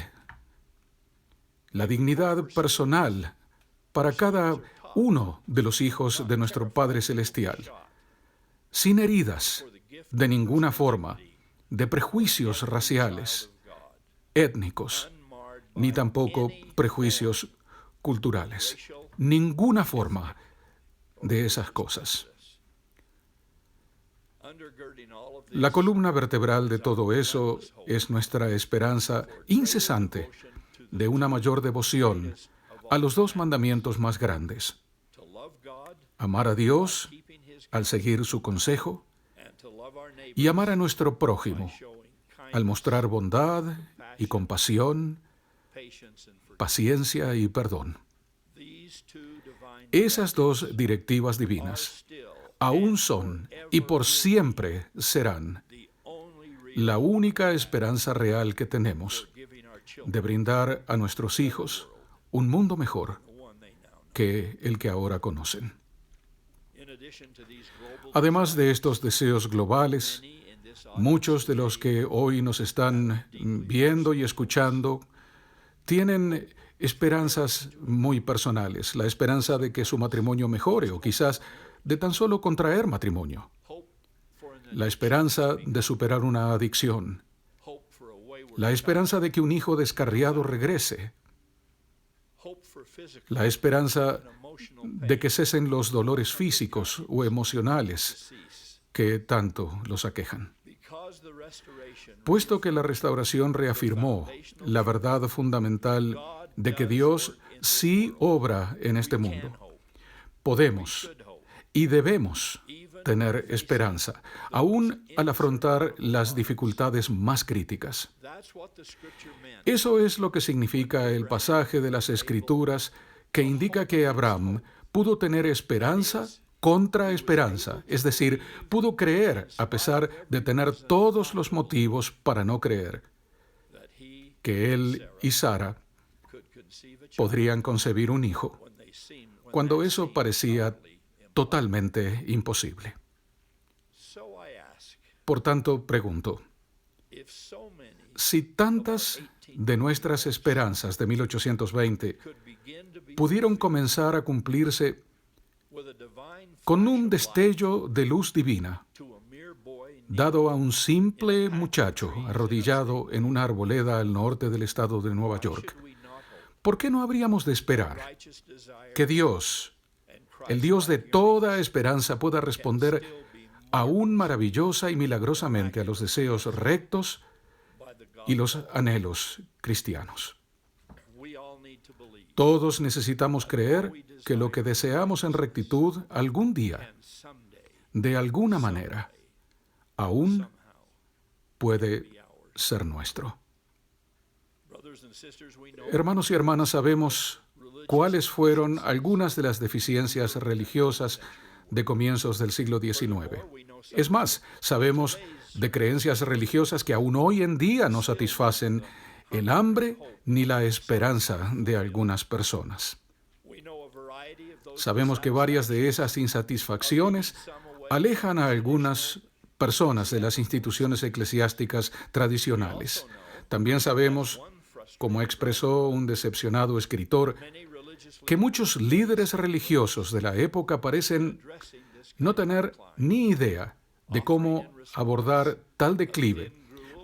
la dignidad personal para cada uno de los hijos de nuestro Padre Celestial, sin heridas de ninguna forma, de prejuicios raciales, étnicos, ni tampoco prejuicios culturales. Ninguna forma de esas cosas. La columna vertebral de todo eso es nuestra esperanza incesante de una mayor devoción a los dos mandamientos más grandes: amar a Dios al seguir su consejo y amar a nuestro prójimo al mostrar bondad y compasión, paciencia y perdón. Esas dos directivas divinas aún son y por siempre serán la única esperanza real que tenemos de brindar a nuestros hijos un mundo mejor que el que ahora conocen. Además de estos deseos globales, muchos de los que hoy nos están viendo y escuchando tienen esperanzas muy personales, la esperanza de que su matrimonio mejore o quizás de tan solo contraer matrimonio, la esperanza de superar una adicción, la esperanza de que un hijo descarriado regrese, la esperanza de que cesen los dolores físicos o emocionales que tanto los aquejan. Puesto que la restauración reafirmó la verdad fundamental de que Dios sí obra en este mundo, podemos y debemos tener esperanza, aún al afrontar las dificultades más críticas. Eso es lo que significa el pasaje de las Escrituras que indica que Abraham pudo tener esperanza contra esperanza, es decir, pudo creer a pesar de tener todos los motivos para no creer, que él y Sara podrían concebir un hijo, cuando eso parecía totalmente imposible. Por tanto, pregunto, si tantas de nuestras esperanzas de 1820 pudieron comenzar a cumplirse con un destello de luz divina, dado a un simple muchacho arrodillado en una arboleda al norte del estado de Nueva York, ¿por qué no habríamos de esperar que Dios, el Dios de toda esperanza, pueda responder aún maravillosa y milagrosamente a los deseos rectos y los anhelos cristianos? Todos necesitamos creer que lo que deseamos en rectitud algún día, de alguna manera, aún puede ser nuestro. Hermanos y hermanas, sabemos cuáles fueron algunas de las deficiencias religiosas de comienzos del siglo XIX. Es más, sabemos de creencias religiosas que aún hoy en día no satisfacen el hambre ni la esperanza de algunas personas. Sabemos que varias de esas insatisfacciones alejan a algunas personas de las instituciones eclesiásticas tradicionales. También sabemos, como expresó un decepcionado escritor, que muchos líderes religiosos de la época parecen no tener ni idea de cómo abordar tal declive,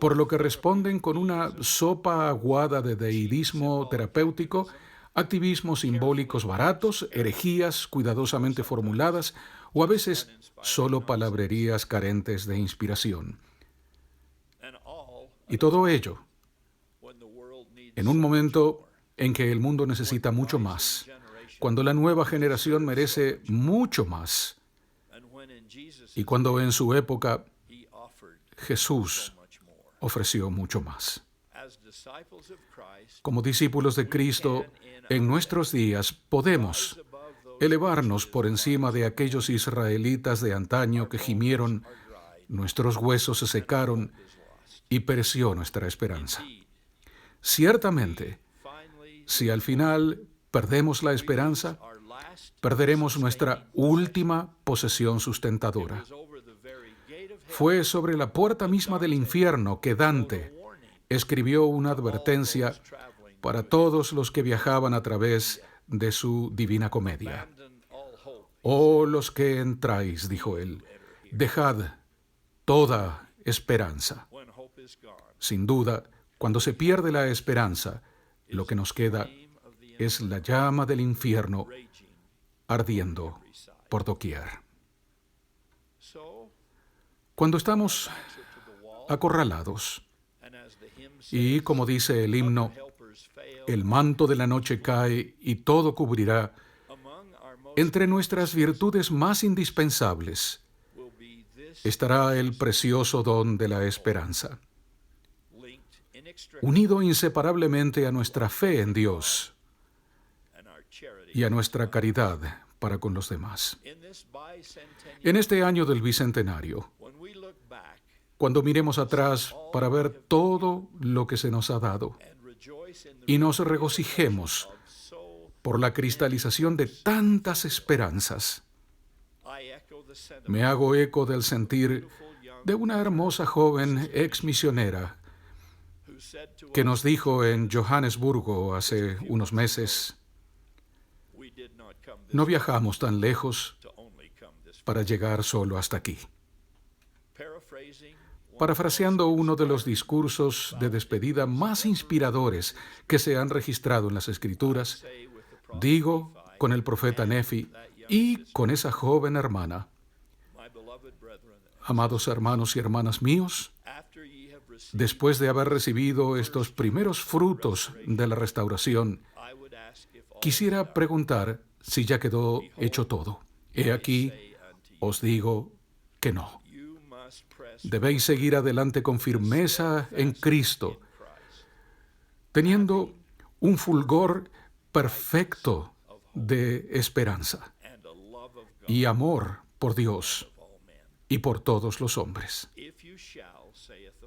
por lo que responden con una sopa aguada de deidismo terapéutico, activismos simbólicos baratos, herejías cuidadosamente formuladas o a veces solo palabrerías carentes de inspiración. Y todo ello en un momento en que el mundo necesita mucho más, cuando la nueva generación merece mucho más, y cuando en su época Jesús ofreció mucho más. Como discípulos de Cristo, en nuestros días podemos elevarnos por encima de aquellos israelitas de antaño que gimieron, nuestros huesos se secaron y pereció nuestra esperanza. Ciertamente, si al final perdemos la esperanza, perderemos nuestra última posesión sustentadora. Fue sobre la puerta misma del infierno que Dante escribió una advertencia para todos los que viajaban a través de su Divina Comedia. «Oh, los que entráis», dijo él, «dejad toda esperanza». Sin duda, cuando se pierde la esperanza, lo que nos queda es la llama del infierno ardiendo por doquier. Cuando estamos acorralados y, como dice el himno, el manto de la noche cae y todo cubrirá, entre nuestras virtudes más indispensables estará el precioso don de la esperanza, unido inseparablemente a nuestra fe en Dios y a nuestra caridad para con los demás. En este año del Bicentenario, cuando miremos atrás para ver todo lo que se nos ha dado y nos regocijemos por la cristalización de tantas esperanzas. Me hago eco del sentir de una hermosa joven ex misionera que nos dijo en Johannesburgo hace unos meses: no viajamos tan lejos para llegar solo hasta aquí. Parafraseando uno de los discursos de despedida más inspiradores que se han registrado en las Escrituras, digo con el profeta Nefi y con esa joven hermana: amados hermanos y hermanas míos, después de haber recibido estos primeros frutos de la restauración, quisiera preguntar si ya quedó hecho todo. He aquí, os digo que no. Debéis seguir adelante con firmeza en Cristo, teniendo un fulgor perfecto de esperanza y amor por Dios y por todos los hombres.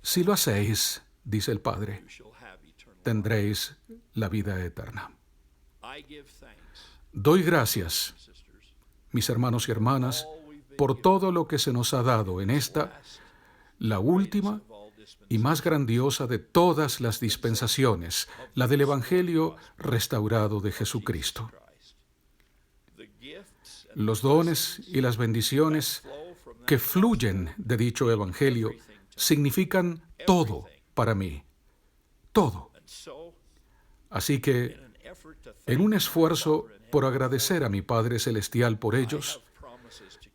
Si lo hacéis, dice el Padre, tendréis la vida eterna. Doy gracias, mis hermanos y hermanas, por todo lo que se nos ha dado en esta, la última y más grandiosa de todas las dispensaciones, la del Evangelio restaurado de Jesucristo. Los dones y las bendiciones que fluyen de dicho Evangelio significan todo para mí, todo. Así que, en un esfuerzo por agradecer a mi Padre Celestial por ellos,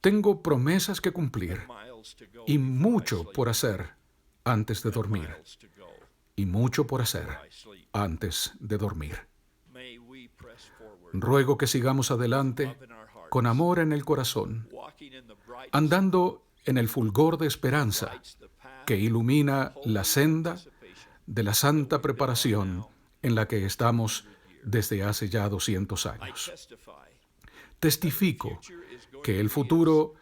tengo promesas que cumplir y mucho por hacer antes de dormir. Y mucho por hacer antes de dormir. Ruego que sigamos adelante con amor en el corazón, andando en el fulgor de esperanza que ilumina la senda de la santa preparación en la que estamos desde hace ya 200 años. Testifico que el futuro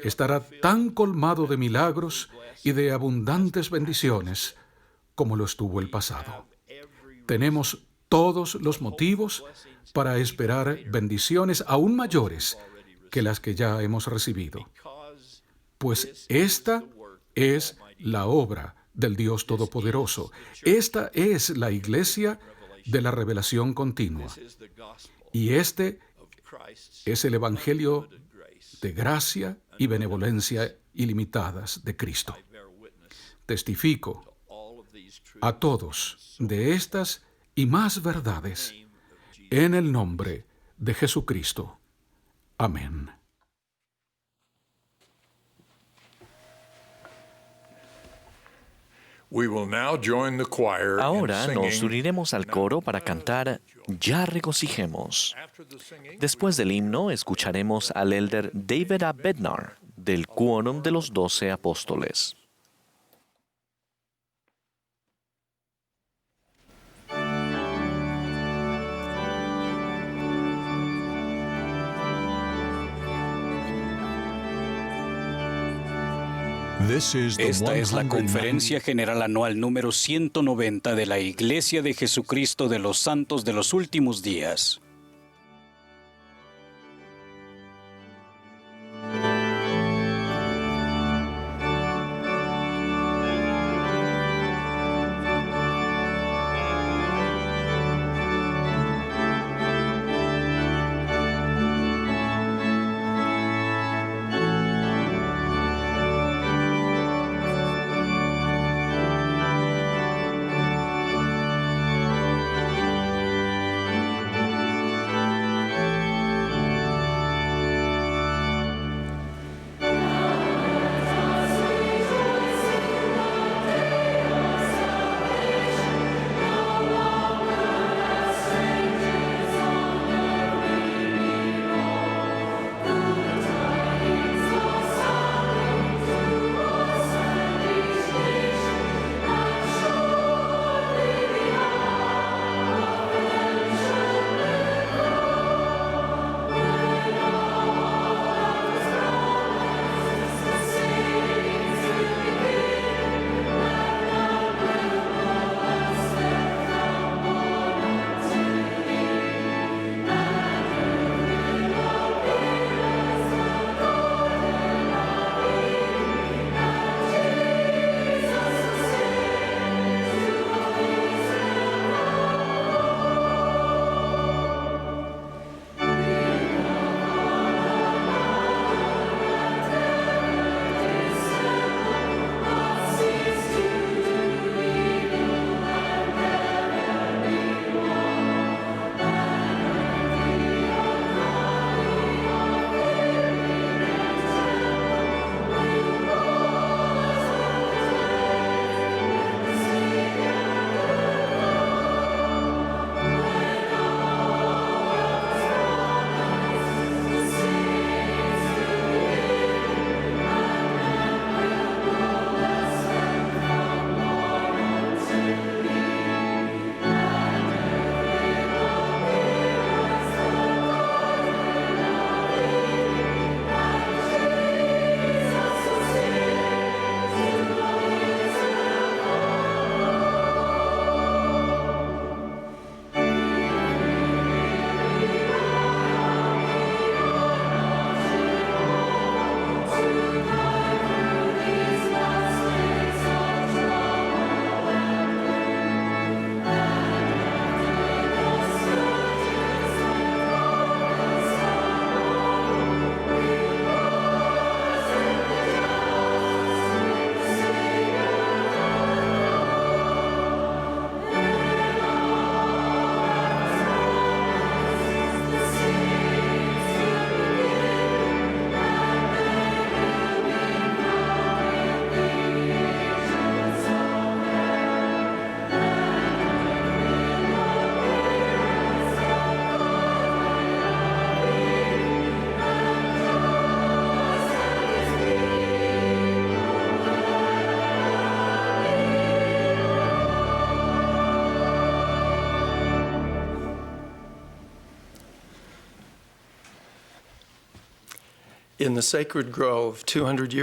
estará tan colmado de milagros y de abundantes bendiciones como lo estuvo el pasado. Tenemos todos los motivos para esperar bendiciones aún mayores que las que ya hemos recibido, pues esta es la obra del Dios Todopoderoso. Esta es la iglesia de la revelación continua. Y este es el Evangelio de gracia y benevolencia ilimitadas de Cristo. Testifico a todos de estas y más verdades en el nombre de Jesucristo. Amén. Ahora nos uniremos al coro para cantar Ya regocijemos. Después del himno escucharemos al elder David A. Bednar del Quórum de los 12 Apóstoles. Esta es la Conferencia General Anual número 190 de la Iglesia de Jesucristo de los Santos de los Últimos Días.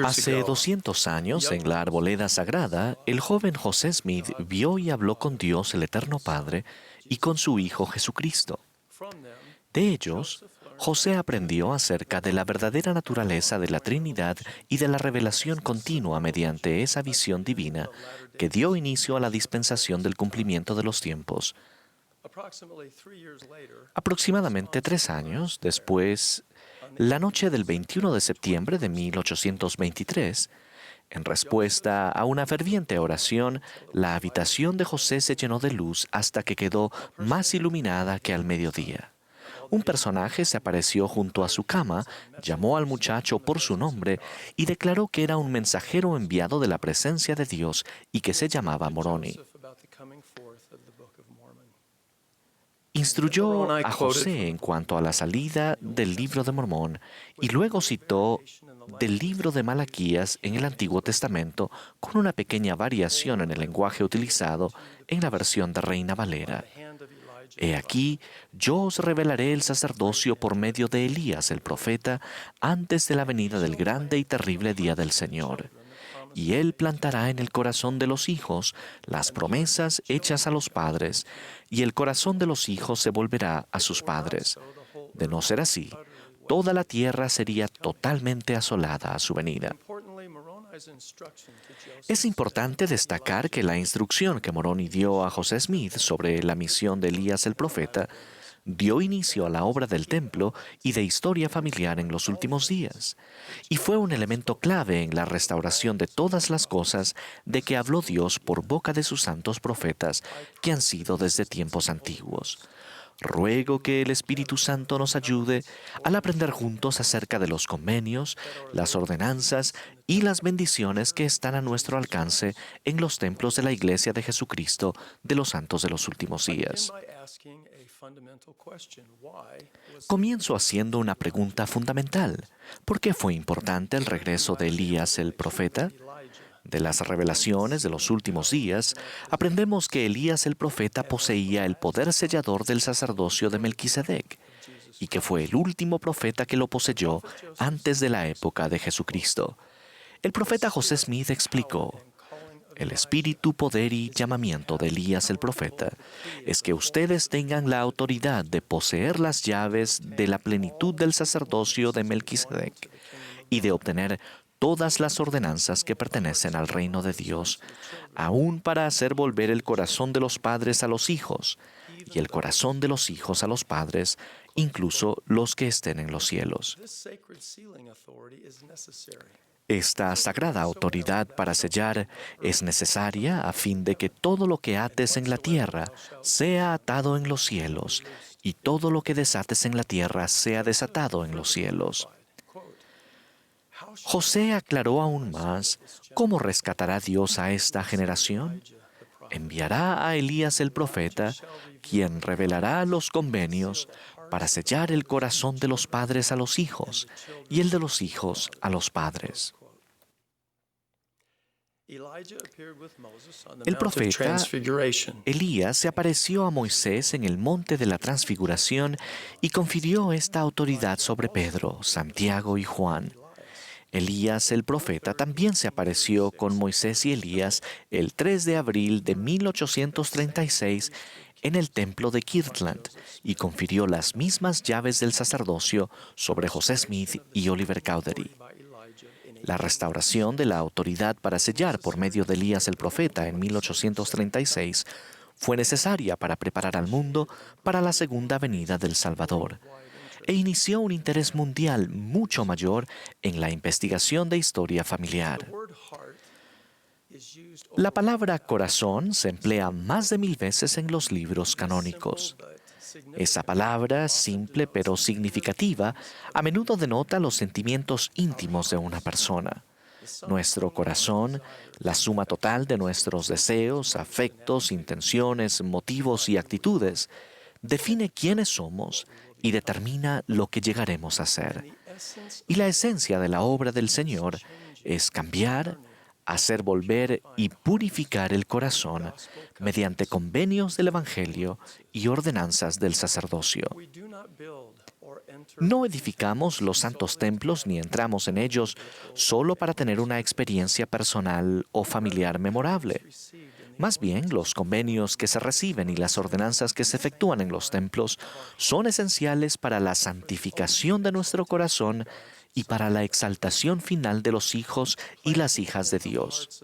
Hace 200 años, en la arboleda sagrada, el joven José Smith vio y habló con Dios, el Eterno Padre, y con su Hijo Jesucristo. De ellos, José aprendió acerca de la verdadera naturaleza de la Trinidad y de la revelación continua mediante esa visión divina que dio inicio a la dispensación del cumplimiento de los tiempos. Aproximadamente 3 años después, la noche del 21 de septiembre de 1823, en respuesta a una ferviente oración, la habitación de José se llenó de luz hasta que quedó más iluminada que al mediodía. Un personaje se apareció junto a su cama, llamó al muchacho por su nombre y declaró que era un mensajero enviado de la presencia de Dios y que se llamaba Moroni. Instruyó a José en cuanto a la salida del libro de Mormón y luego citó del libro de Malaquías en el Antiguo Testamento con una pequeña variación en el lenguaje utilizado en la versión de Reina Valera. He aquí, yo os revelaré el sacerdocio por medio de Elías el profeta antes de la venida del grande y terrible día del Señor. Y él plantará en el corazón de los hijos las promesas hechas a los padres, y el corazón de los hijos se volverá a sus padres. De no ser así, toda la tierra sería totalmente asolada a su venida. Es importante destacar que la instrucción que Moroni dio a José Smith sobre la misión de Elías el profeta dio inicio a la obra del templo y de historia familiar en los últimos días, y fue un elemento clave en la restauración de todas las cosas de que habló Dios por boca de sus santos profetas que han sido desde tiempos antiguos. Ruego que el Espíritu Santo nos ayude al aprender juntos acerca de los convenios, las ordenanzas y las bendiciones que están a nuestro alcance en los templos de la Iglesia de Jesucristo de los santos de los últimos días. Comienzo haciendo una pregunta fundamental. ¿Por qué fue importante el regreso de Elías el profeta? De las revelaciones de los últimos días, aprendemos que Elías el profeta poseía el poder sellador del sacerdocio de Melquisedec y que fue el último profeta que lo poseyó antes de la época de Jesucristo. El profeta José Smith explicó: el espíritu, poder y llamamiento de Elías el profeta es que ustedes tengan la autoridad de poseer las llaves de la plenitud del sacerdocio de Melquisedec y de obtener todas las ordenanzas que pertenecen al reino de Dios, aún para hacer volver el corazón de los padres a los hijos y el corazón de los hijos a los padres, incluso los que estén en los cielos. Esta sagrada autoridad para sellar es necesaria a fin de que todo lo que ates en la tierra sea atado en los cielos y todo lo que desates en la tierra sea desatado en los cielos. José aclaró aún más cómo rescatará Dios a esta generación. Enviará a Elías el profeta, quien revelará los convenios para sellar el corazón de los padres a los hijos y el de los hijos a los padres. El profeta Elías se apareció a Moisés en el monte de la Transfiguración y confirió esta autoridad sobre Pedro, Santiago y Juan. Elías el profeta también se apareció con Moisés y Elías el 3 de abril de 1836 en el templo de Kirtland y confirió las mismas llaves del sacerdocio sobre José Smith y Oliver Cowdery. La restauración de la autoridad para sellar por medio de Elías el profeta en 1836 fue necesaria para preparar al mundo para la segunda venida del Salvador, e inició un interés mundial mucho mayor en la investigación de historia familiar. La palabra corazón se emplea más de 1000 veces en los libros canónicos. Esa palabra, simple pero significativa, a menudo denota los sentimientos íntimos de una persona. Nuestro corazón, la suma total de nuestros deseos, afectos, intenciones, motivos y actitudes, define quiénes somos y determina lo que llegaremos a ser. Y la esencia de la obra del Señor es cambiar, hacer volver y purificar el corazón mediante convenios del Evangelio y ordenanzas del sacerdocio. No edificamos los santos templos ni entramos en ellos solo para tener una experiencia personal o familiar memorable. Más bien, los convenios que se reciben y las ordenanzas que se efectúan en los templos son esenciales para la santificación de nuestro corazón y para la exaltación final de los hijos y las hijas de Dios.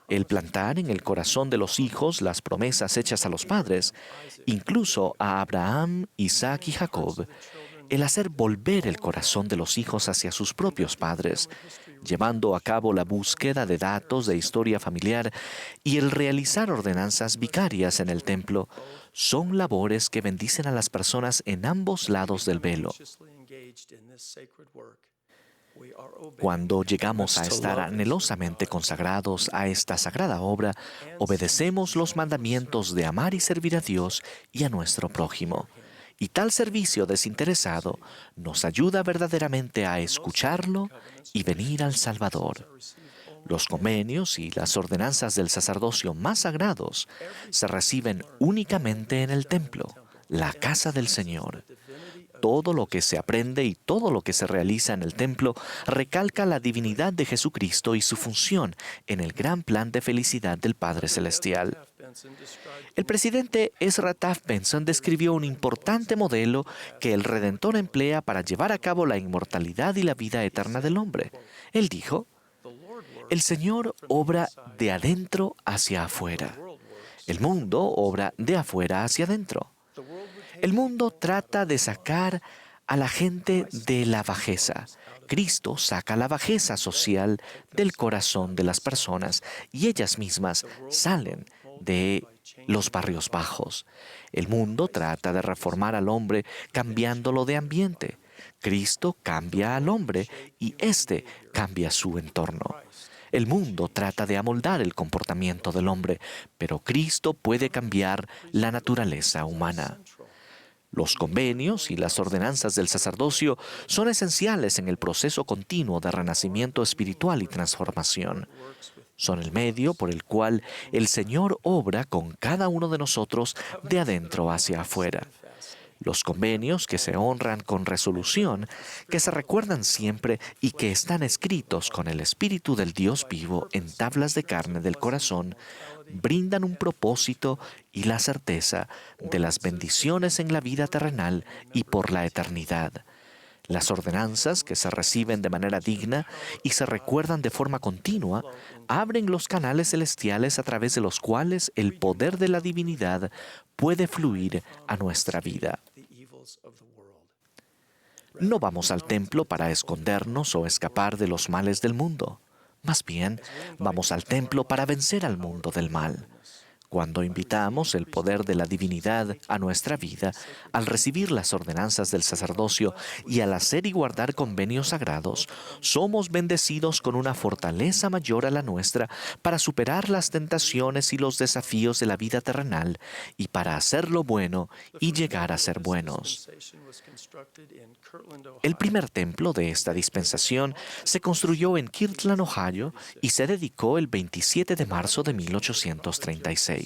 El plantar en el corazón de los hijos las promesas hechas a los padres, incluso a Abraham, Isaac y Jacob, el hacer volver el corazón de los hijos hacia sus propios padres, llevando a cabo la búsqueda de datos de historia familiar y el realizar ordenanzas vicarias en el templo, son labores que bendicen a las personas en ambos lados del velo. Cuando llegamos a estar anhelosamente consagrados a esta sagrada obra, obedecemos los mandamientos de amar y servir a Dios y a nuestro prójimo. Y tal servicio desinteresado nos ayuda verdaderamente a escucharlo y venir al Salvador. Los convenios y las ordenanzas del sacerdocio más sagrados se reciben únicamente en el templo, la casa del Señor. Todo lo que se aprende y todo lo que se realiza en el templo recalca la divinidad de Jesucristo y su función en el gran plan de felicidad del Padre Celestial. El presidente Ezra Taft Benson describió un importante modelo que el Redentor emplea para llevar a cabo la inmortalidad y la vida eterna del hombre. Él dijo: "El Señor obra de adentro hacia afuera. El mundo obra de afuera hacia adentro. El mundo trata de sacar a la gente de la bajeza. Cristo saca la bajeza social del corazón de las personas y ellas mismas salen de los barrios bajos. El mundo trata de reformar al hombre cambiándolo de ambiente. Cristo cambia al hombre y éste cambia su entorno. El mundo trata de amoldar el comportamiento del hombre, pero Cristo puede cambiar la naturaleza humana. Los convenios y las ordenanzas del sacerdocio son esenciales en el proceso continuo de renacimiento espiritual y transformación. Son el medio por el cual el Señor obra con cada uno de nosotros de adentro hacia afuera. Los convenios que se honran con resolución, que se recuerdan siempre y que están escritos con el Espíritu del Dios vivo en tablas de carne del corazón, brindan un propósito y la certeza de las bendiciones en la vida terrenal y por la eternidad. Las ordenanzas que se reciben de manera digna y se recuerdan de forma continua, abren los canales celestiales a través de los cuales el poder de la divinidad puede fluir a nuestra vida. No vamos al templo para escondernos o escapar de los males del mundo. Más bien, vamos al templo para vencer al mundo del mal. Cuando invitamos el poder de la divinidad a nuestra vida, al recibir las ordenanzas del sacerdocio y al hacer y guardar convenios sagrados, somos bendecidos con una fortaleza mayor a la nuestra para superar las tentaciones y los desafíos de la vida terrenal y para hacer lo bueno y llegar a ser buenos. El primer templo de esta dispensación se construyó en Kirtland, Ohio, y se dedicó el 27 de marzo de 1836.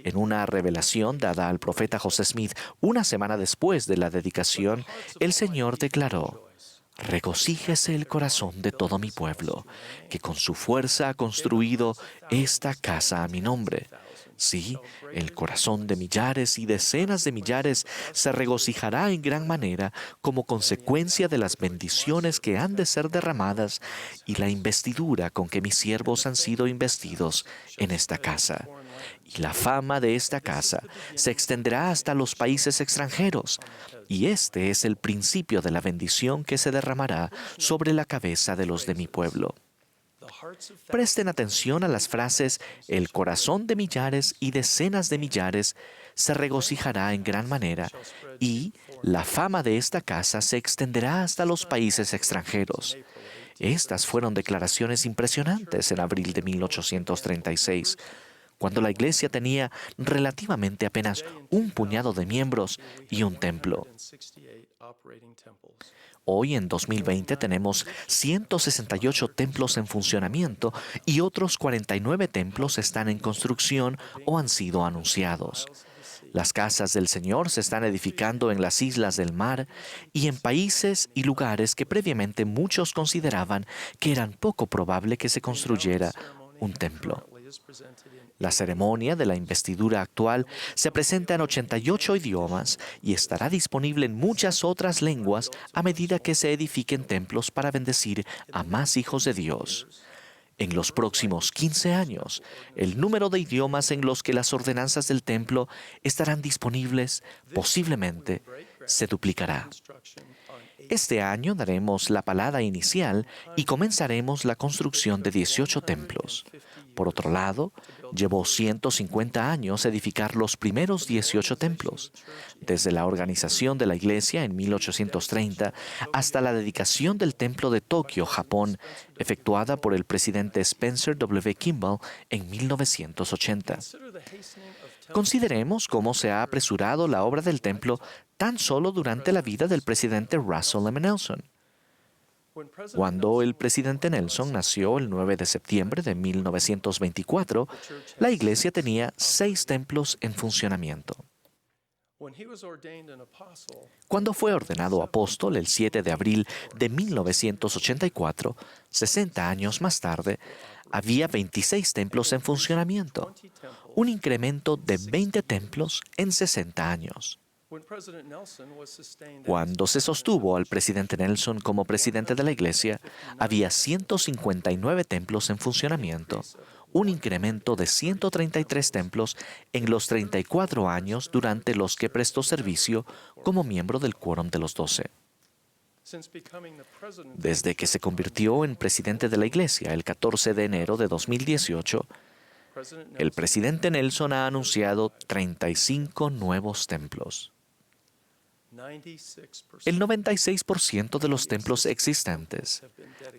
En una revelación dada al profeta José Smith una semana después de la dedicación, el Señor declaró: "Regocíjese el corazón de todo mi pueblo, que con su fuerza ha construido esta casa a mi nombre. Sí, el corazón de millares y decenas de millares se regocijará en gran manera como consecuencia de las bendiciones que han de ser derramadas y la investidura con que mis siervos han sido investidos en esta casa. Y la fama de esta casa se extenderá hasta los países extranjeros, y este es el principio de la bendición que se derramará sobre la cabeza de los de mi pueblo". Presten atención a las frases "el corazón de millares y decenas de millares se regocijará en gran manera" y "la fama de esta casa se extenderá hasta los países extranjeros". Estas fueron declaraciones impresionantes en abril de 1836, cuando la Iglesia tenía relativamente apenas un puñado de miembros y un templo. Hoy, en 2020, tenemos 168 templos en funcionamiento y otros 49 templos están en construcción o han sido anunciados. Las casas del Señor se están edificando en las islas del mar y en países y lugares que previamente muchos consideraban que eran poco probable que se construyera un templo. La ceremonia de la investidura actual se presenta en 88 idiomas y estará disponible en muchas otras lenguas a medida que se edifiquen templos para bendecir a más hijos de Dios. En los próximos 15 años, el número de idiomas en los que las ordenanzas del templo estarán disponibles posiblemente se duplicará. Este año daremos la palada inicial y comenzaremos la construcción de 18 templos. Por otro lado, llevó 150 años edificar los primeros 18 templos, desde la organización de la iglesia en 1830 hasta la dedicación del templo de Tokio, Japón, efectuada por el presidente Spencer W. Kimball en 1980. Consideremos cómo se ha apresurado la obra del templo tan solo durante la vida del presidente Russell M. Nelson. Cuando el presidente Nelson nació el 9 de septiembre de 1924, la iglesia tenía 6 templos en funcionamiento. Cuando fue ordenado apóstol el 7 de abril de 1984, 60 años más tarde, había 26 templos en funcionamiento, un incremento de 20 templos en 60 años. Cuando se sostuvo al presidente Nelson como presidente de la iglesia, había 159 templos en funcionamiento, un incremento de 133 templos en los 34 años durante los que prestó servicio como miembro del Quórum de los 12. Desde que se convirtió en presidente de la iglesia el 14 de enero de 2018, el presidente Nelson ha anunciado 35 nuevos templos. El 96% de los templos existentes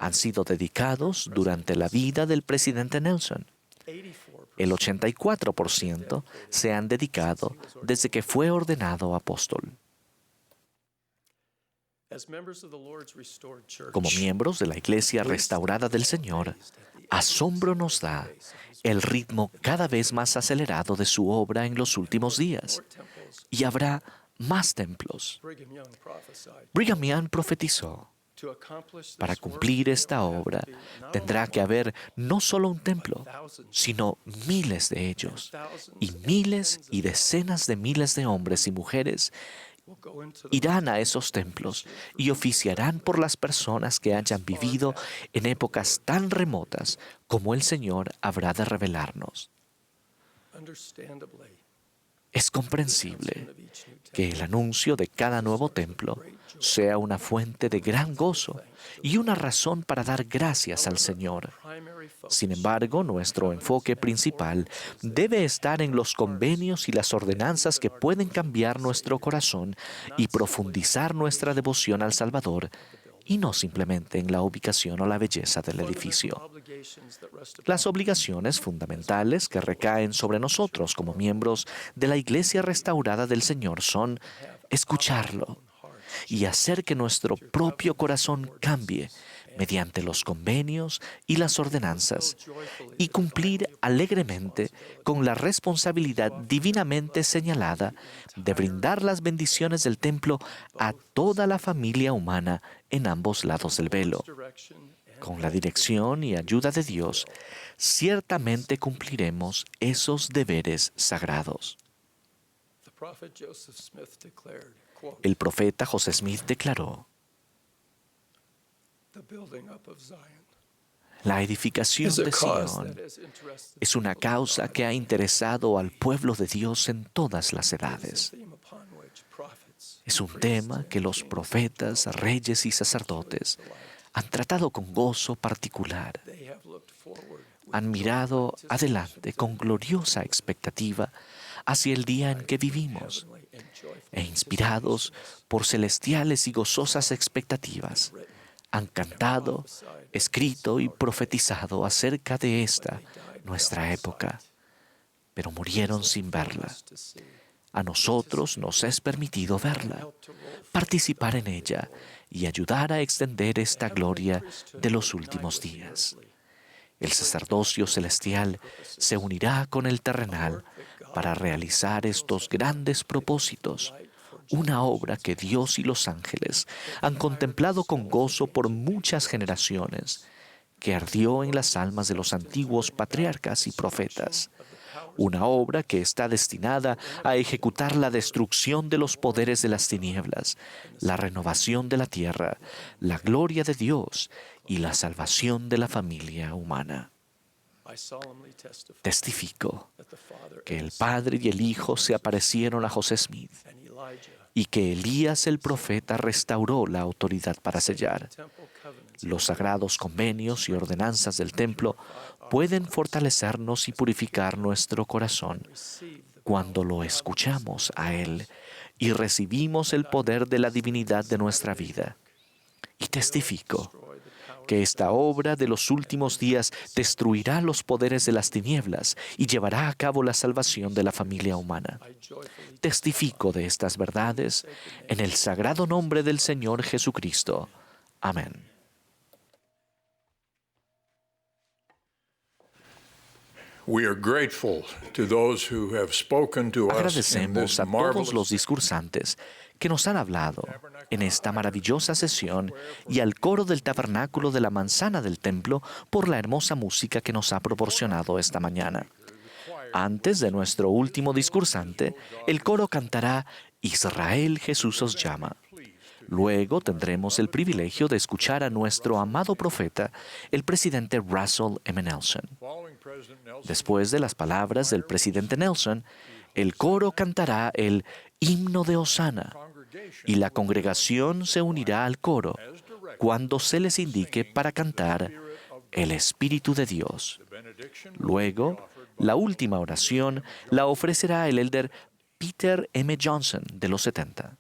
han sido dedicados durante la vida del presidente Nelson. El 84% se han dedicado desde que fue ordenado apóstol. Como miembros de la Iglesia restaurada del Señor, asombro nos da el ritmo cada vez más acelerado de su obra en los últimos días. Y habrá más templos. Brigham Young profetizó: para cumplir esta obra tendrá que haber no solo un templo, sino miles de ellos, y miles y decenas de miles de hombres y mujeres irán a esos templos y oficiarán por las personas que hayan vivido en épocas tan remotas como el Señor habrá de revelarnos. Es comprensible que el anuncio de cada nuevo templo sea una fuente de gran gozo y una razón para dar gracias al Señor. Sin embargo, nuestro enfoque principal debe estar en los convenios y las ordenanzas que pueden cambiar nuestro corazón y profundizar nuestra devoción al Salvador, y no simplemente en la ubicación o la belleza del edificio. Las obligaciones fundamentales que recaen sobre nosotros como miembros de la Iglesia restaurada del Señor son escucharlo y hacer que nuestro propio corazón cambie mediante los convenios y las ordenanzas, y cumplir alegremente con la responsabilidad divinamente señalada de brindar las bendiciones del templo a toda la familia humana en ambos lados del velo. Con la dirección y ayuda de Dios, ciertamente cumpliremos esos deberes sagrados. El profeta José Smith declaró: la edificación de Sion es una causa que ha interesado al pueblo de Dios en todas las edades. Es un tema que los profetas, reyes y sacerdotes han tratado con gozo particular. Han mirado adelante con gloriosa expectativa hacia el día en que vivimos, e inspirados por celestiales y gozosas expectativas, han cantado, escrito y profetizado acerca de esta, nuestra época, pero murieron sin verla. A nosotros nos es permitido verla, participar en ella y ayudar a extender esta gloria de los últimos días. El sacerdocio celestial se unirá con el terrenal para realizar estos grandes propósitos, una obra que Dios y los ángeles han contemplado con gozo por muchas generaciones, que ardió en las almas de los antiguos patriarcas y profetas. Una obra que está destinada a ejecutar la destrucción de los poderes de las tinieblas, la renovación de la tierra, la gloria de Dios y la salvación de la familia humana. Testifico que el Padre y el Hijo se aparecieron a José Smith y que Elías el profeta restauró la autoridad para sellar. Los sagrados convenios y ordenanzas del templo pueden fortalecernos y purificar nuestro corazón cuando lo escuchamos a Él y recibimos el poder de la divinidad de nuestra vida. Y testifico que esta obra de los últimos días destruirá los poderes de las tinieblas y llevará a cabo la salvación de la familia humana. Testifico de estas verdades en el sagrado nombre del Señor Jesucristo. Amén. Agradecemos a todos los discursantes que nos han hablado en esta maravillosa sesión y al coro del Tabernáculo de la Manzana del Templo por la hermosa música que nos ha proporcionado esta mañana. Antes de nuestro último discursante, el coro cantará Israel, Jesús os llama. Luego tendremos el privilegio de escuchar a nuestro amado profeta, el presidente Russell M. Nelson. Después de las palabras del presidente Nelson, el coro cantará el himno de Hosana y la congregación se unirá al coro cuando se les indique para cantar el Espíritu de Dios. Luego, la última oración la ofrecerá el elder Peter M. Johnson de los 70.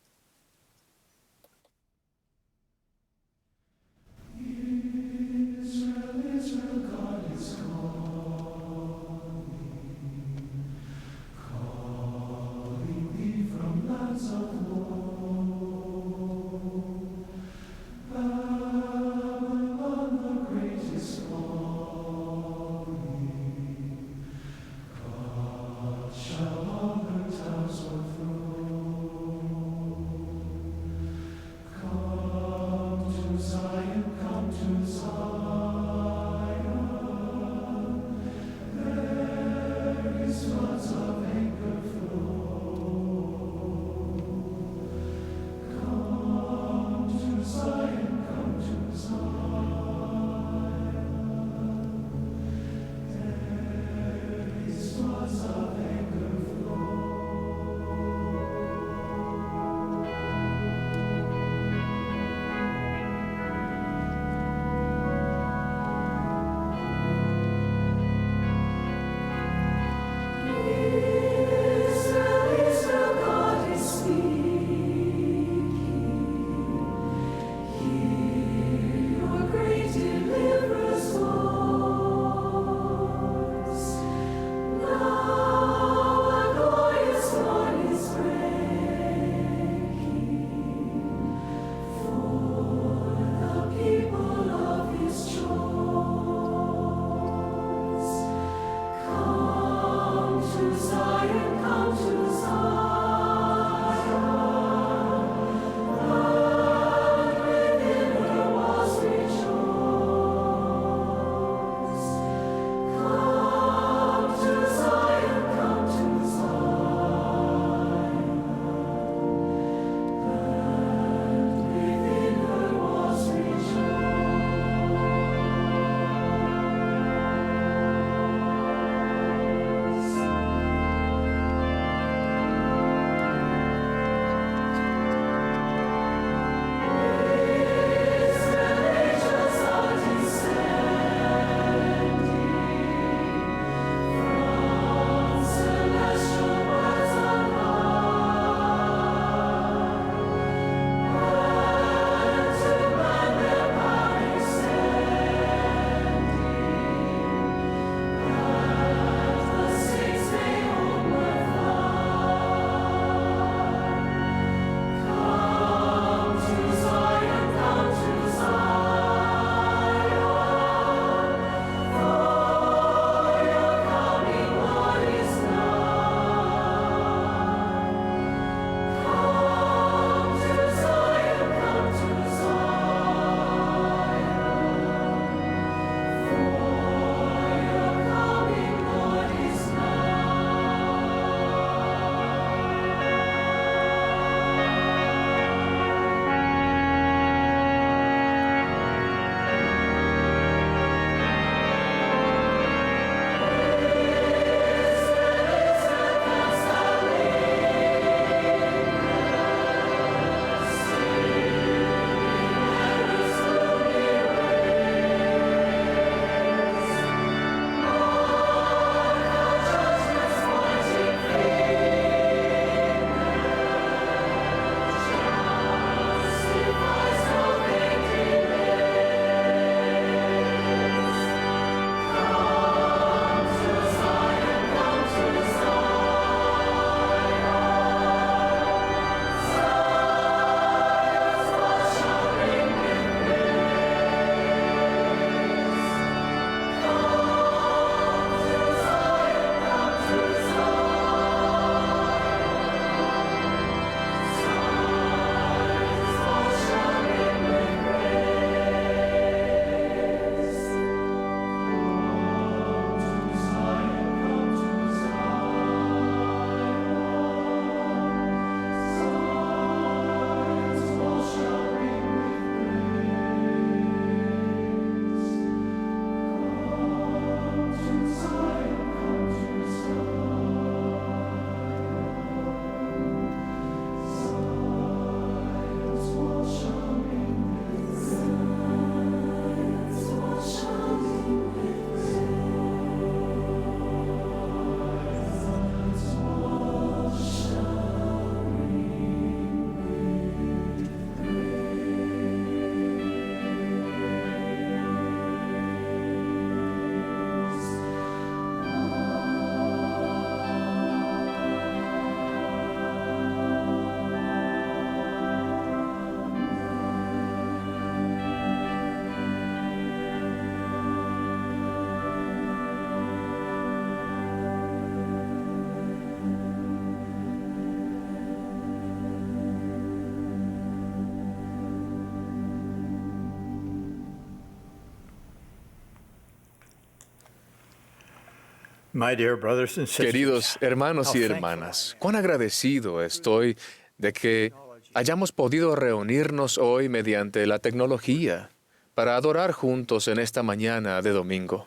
Queridos hermanos y hermanas, cuán agradecido estoy de que hayamos podido reunirnos hoy mediante la tecnología para adorar juntos en esta mañana de domingo.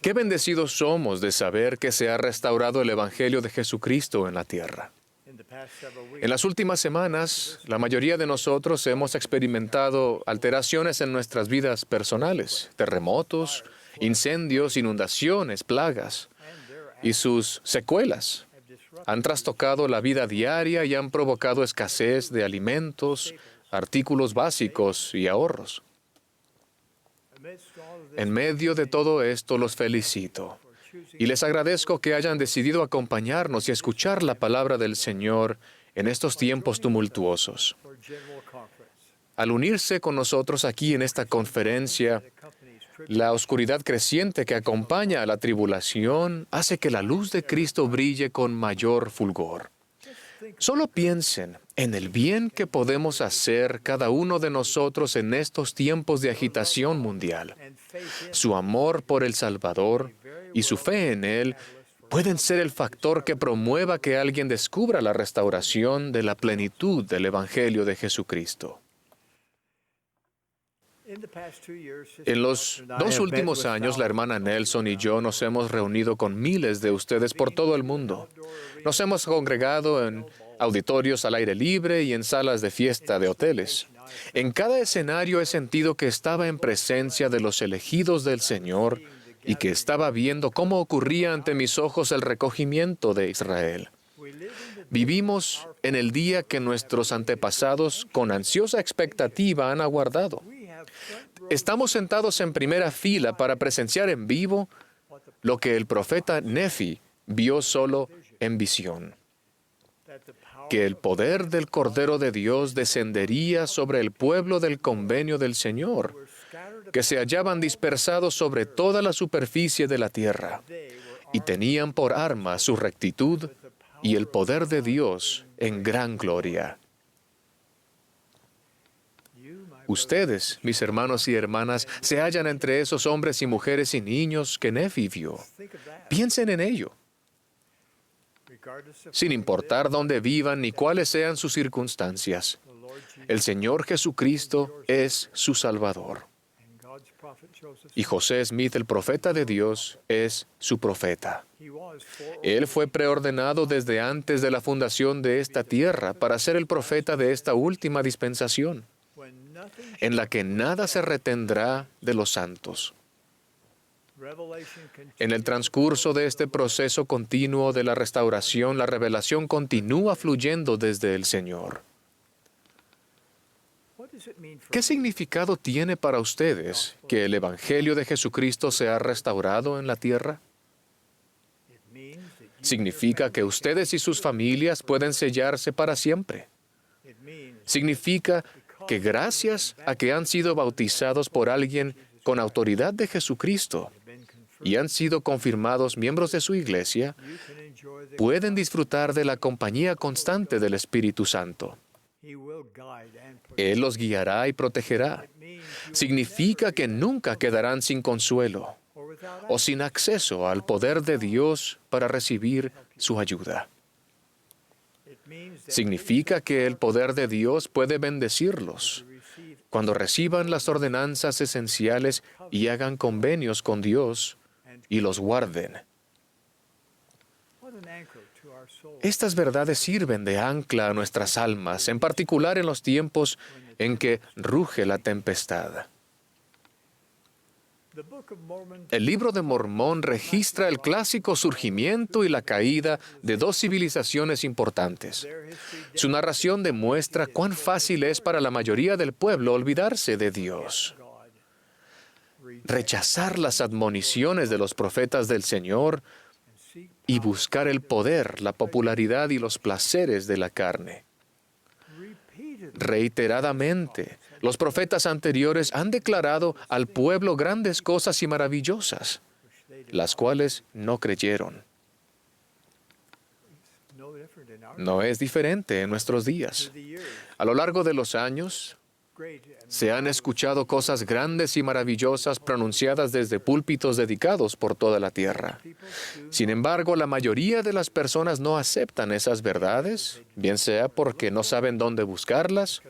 Qué bendecidos somos de saber que se ha restaurado el Evangelio de Jesucristo en la tierra. En las últimas semanas, la mayoría de nosotros hemos experimentado alteraciones en nuestras vidas personales, terremotos, incendios, inundaciones, plagas, y sus secuelas han trastocado la vida diaria y han provocado escasez de alimentos, artículos básicos y ahorros. En medio de todo esto los felicito y les agradezco que hayan decidido acompañarnos y escuchar la palabra del Señor en estos tiempos tumultuosos. Al unirse con nosotros aquí en esta conferencia, la oscuridad creciente que acompaña a la tribulación hace que la luz de Cristo brille con mayor fulgor. Solo piensen en el bien que podemos hacer cada uno de nosotros en estos tiempos de agitación mundial. Su amor por el Salvador y su fe en Él pueden ser el factor que promueva que alguien descubra la restauración de la plenitud del Evangelio de Jesucristo. En los 2 últimos años, la hermana Nelson y yo nos hemos reunido con miles de ustedes por todo el mundo. Nos hemos congregado en auditorios al aire libre y en salas de fiesta de hoteles. En cada escenario he sentido que estaba en presencia de los elegidos del Señor y que estaba viendo cómo ocurría ante mis ojos el recogimiento de Israel. Vivimos en el día que nuestros antepasados con ansiosa expectativa han aguardado. Estamos sentados en primera fila para presenciar en vivo lo que el profeta Nefi vio solo en visión. Que el poder del Cordero de Dios descendería sobre el pueblo del convenio del Señor, que se hallaban dispersados sobre toda la superficie de la tierra, y tenían por arma su rectitud y el poder de Dios en gran gloria. Ustedes, mis hermanos y hermanas, se hallan entre esos hombres y mujeres y niños que Nefi vio. Piensen en ello. Sin importar dónde vivan ni cuáles sean sus circunstancias, el Señor Jesucristo es su Salvador. Y José Smith, el profeta de Dios, es su profeta. Él fue preordenado desde antes de la fundación de esta tierra para ser el profeta de esta última dispensación, en la que nada se retendrá de los santos. En el transcurso de este proceso continuo de la restauración, la revelación continúa fluyendo desde el Señor. ¿Qué significado tiene para ustedes que el Evangelio de Jesucristo se ha restaurado en la tierra? Significa que ustedes y sus familias pueden sellarse para siempre. Significa que gracias a que han sido bautizados por alguien con autoridad de Jesucristo y han sido confirmados miembros de su iglesia, pueden disfrutar de la compañía constante del Espíritu Santo. Él los guiará y protegerá. Significa que nunca quedarán sin consuelo o sin acceso al poder de Dios para recibir su ayuda. Significa que el poder de Dios puede bendecirlos cuando reciban las ordenanzas esenciales y hagan convenios con Dios y los guarden. Estas verdades sirven de ancla a nuestras almas, en particular en los tiempos en que ruge la tempestad. El libro de Mormón registra el clásico surgimiento y la caída de 2 civilizaciones importantes. Su narración demuestra cuán fácil es para la mayoría del pueblo olvidarse de Dios, rechazar las admoniciones de los profetas del Señor y buscar el poder, la popularidad y los placeres de la carne. Reiteradamente, los profetas anteriores han declarado al pueblo grandes cosas y maravillosas, las cuales no creyeron. No es diferente en nuestros días. A lo largo de los años, Se han escuchado cosas grandes y maravillosas pronunciadas desde púlpitos dedicados por toda la tierra. Sin embargo, la mayoría de las personas no aceptan esas verdades, bien sea porque no saben dónde buscarlas,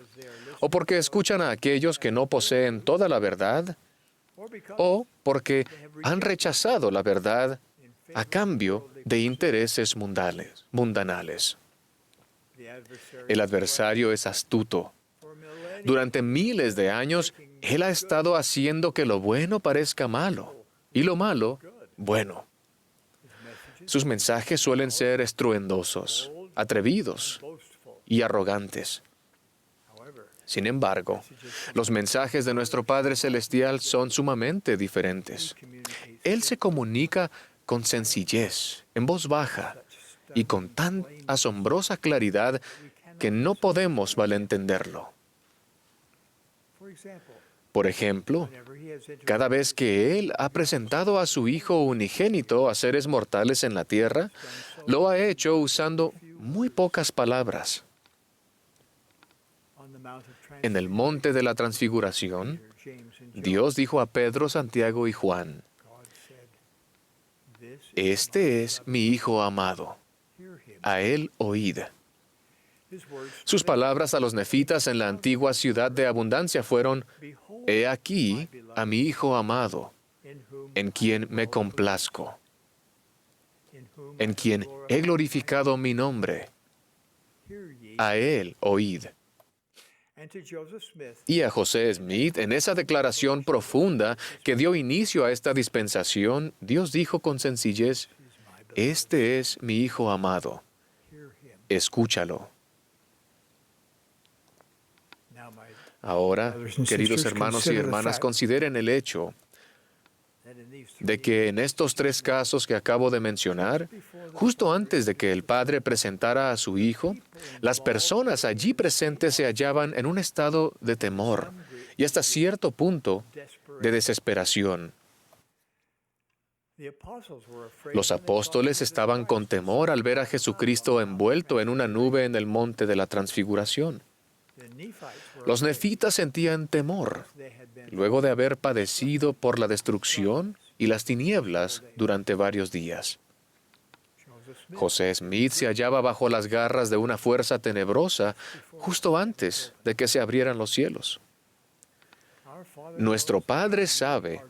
o porque escuchan a aquellos que no poseen toda la verdad, o porque han rechazado la verdad a cambio de intereses mundanales. El adversario es astuto. Durante miles de años, él ha estado haciendo que lo bueno parezca malo y lo malo, bueno. Sus mensajes suelen ser estruendosos, atrevidos y arrogantes. Sin embargo, los mensajes de nuestro Padre Celestial son sumamente diferentes. Él se comunica con sencillez, en voz baja y con tan asombrosa claridad que no podemos malentenderlo. Por ejemplo, cada vez que Él ha presentado a su Hijo unigénito a seres mortales en la tierra, lo ha hecho usando muy pocas palabras. En el monte de la Transfiguración, Dios dijo a Pedro, Santiago y Juan: "Este es mi Hijo amado, a Él oíd". Sus palabras a los nefitas en la antigua ciudad de abundancia fueron: "He aquí a mi Hijo amado, en quien me complazco, en quien he glorificado mi nombre, a Él oíd". Y a José Smith, en esa declaración profunda que dio inicio a esta dispensación, Dios dijo con sencillez: "Este es mi Hijo amado, escúchalo". Ahora, queridos hermanos y hermanas, consideren el hecho de que en estos tres casos que acabo de mencionar, justo antes de que el Padre presentara a su Hijo, las personas allí presentes se hallaban en un estado de temor y hasta cierto punto de desesperación. Los apóstoles estaban con temor al ver a Jesucristo envuelto en una nube en el monte de la Transfiguración. Los nefitas sentían temor, luego de haber padecido por la destrucción y las tinieblas durante varios días. José Smith se hallaba bajo las garras de una fuerza tenebrosa justo antes de que se abrieran los cielos. Nuestro Padre sabe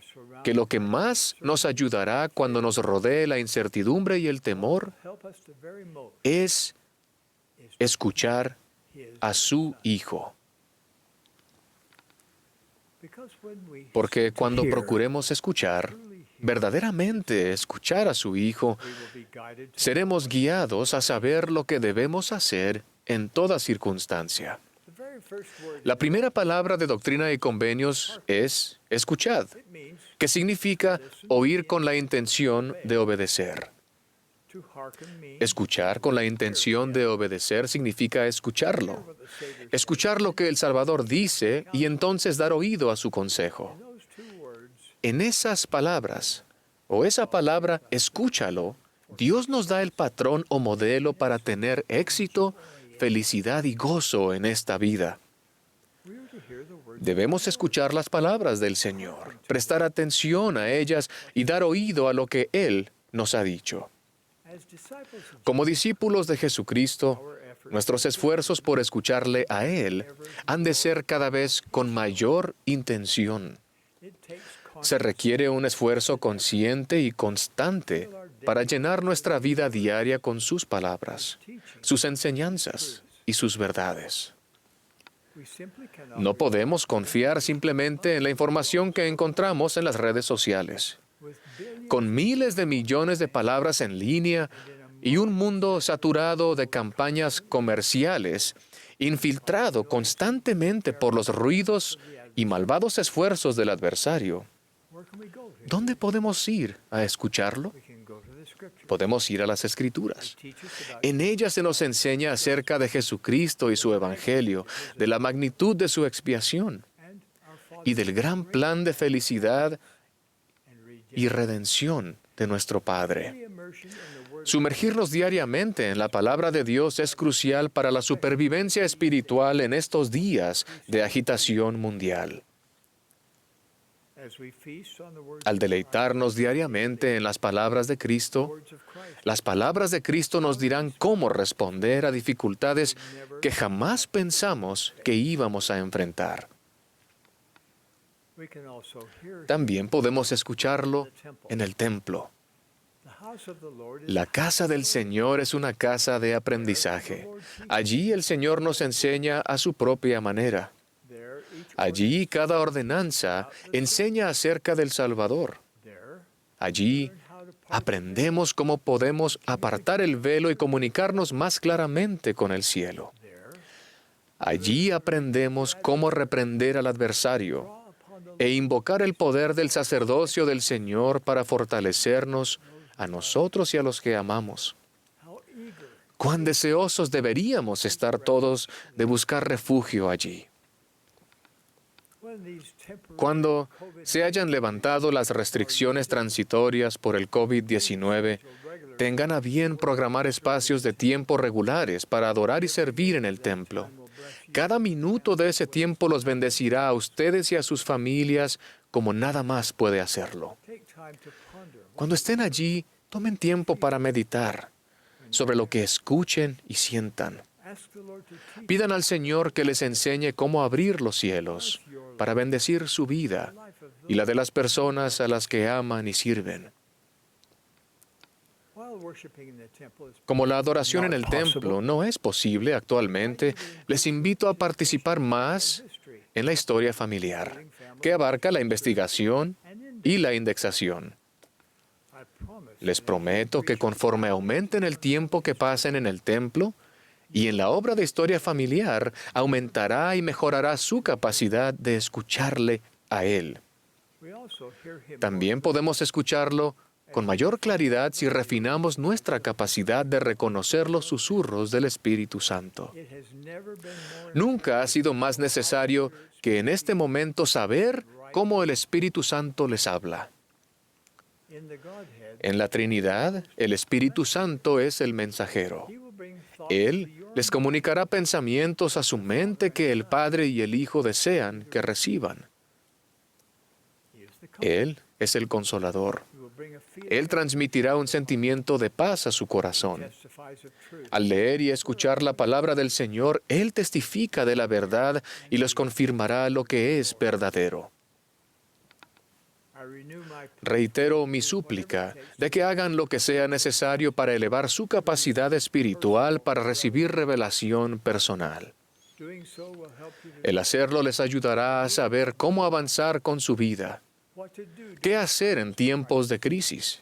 que lo que más nos ayudará cuando nos rodee la incertidumbre y el temor es escuchar a su Hijo. Porque cuando procuremos escuchar, verdaderamente escuchar a su Hijo, seremos guiados a saber lo que debemos hacer en toda circunstancia. La primera palabra de Doctrina y Convenios es escuchad, que significa oír con la intención de obedecer. Escuchar con la intención de obedecer significa escucharlo. Escuchar lo que el Salvador dice y entonces dar oído a su consejo. En esas palabras, o esa palabra, escúchalo, Dios nos da el patrón o modelo para tener éxito, felicidad y gozo en esta vida. Debemos escuchar las palabras del Señor, prestar atención a ellas y dar oído a lo que Él nos ha dicho. Como discípulos de Jesucristo, nuestros esfuerzos por escucharle a Él han de ser cada vez con mayor intención. Se requiere un esfuerzo consciente y constante para llenar nuestra vida diaria con sus palabras, sus enseñanzas y sus verdades. No podemos confiar simplemente en la información que encontramos en las redes sociales. Con miles de millones de palabras en línea y un mundo saturado de campañas comerciales, infiltrado constantemente por los ruidos y malvados esfuerzos del adversario, ¿dónde podemos ir a escucharlo? Podemos ir a las Escrituras. En ellas se nos enseña acerca de Jesucristo y su Evangelio, de la magnitud de su expiación y del gran plan de felicidad y redención de nuestro Padre. Sumergirnos diariamente en la palabra de Dios es crucial para la supervivencia espiritual en estos días de agitación mundial. Al deleitarnos diariamente en las palabras de Cristo, las palabras de Cristo nos dirán cómo responder a dificultades que jamás pensamos que íbamos a enfrentar. También podemos escucharlo en el templo. La casa del Señor es una casa de aprendizaje. Allí el Señor nos enseña a su propia manera. Allí cada ordenanza enseña acerca del Salvador. Allí aprendemos cómo podemos apartar el velo y comunicarnos más claramente con el cielo. Allí aprendemos cómo reprender al adversario e invocar el poder del sacerdocio del Señor para fortalecernos a nosotros y a los que amamos. Cuán deseosos deberíamos estar todos de buscar refugio allí. Cuando se hayan levantado las restricciones transitorias por el COVID-19, tengan a bien programar espacios de tiempo regulares para adorar y servir en el templo. Cada minuto de ese tiempo los bendecirá a ustedes y a sus familias como nada más puede hacerlo. Cuando estén allí, tomen tiempo para meditar sobre lo que escuchen y sientan. Pidan al Señor que les enseñe cómo abrir los cielos para bendecir su vida y la de las personas a las que aman y sirven. Como la adoración en el templo no es posible actualmente, les invito a participar más en la historia familiar, que abarca la investigación y la indexación. Les prometo que conforme aumenten el tiempo que pasen en el templo y en la obra de historia familiar, aumentará y mejorará su capacidad de escucharle a Él. También podemos escucharlo con mayor claridad si refinamos nuestra capacidad de reconocer los susurros del Espíritu Santo. Nunca ha sido más necesario que en este momento saber cómo el Espíritu Santo les habla. En la Trinidad, el Espíritu Santo es el mensajero. Él les comunicará pensamientos a su mente que el Padre y el Hijo desean que reciban. Él es el Consolador. Él transmitirá un sentimiento de paz a su corazón. Al leer y escuchar la palabra del Señor, Él testifica de la verdad y les confirmará lo que es verdadero. Reitero mi súplica de que hagan lo que sea necesario para elevar su capacidad espiritual para recibir revelación personal. El hacerlo les ayudará a saber cómo avanzar con su vida, qué hacer en tiempos de crisis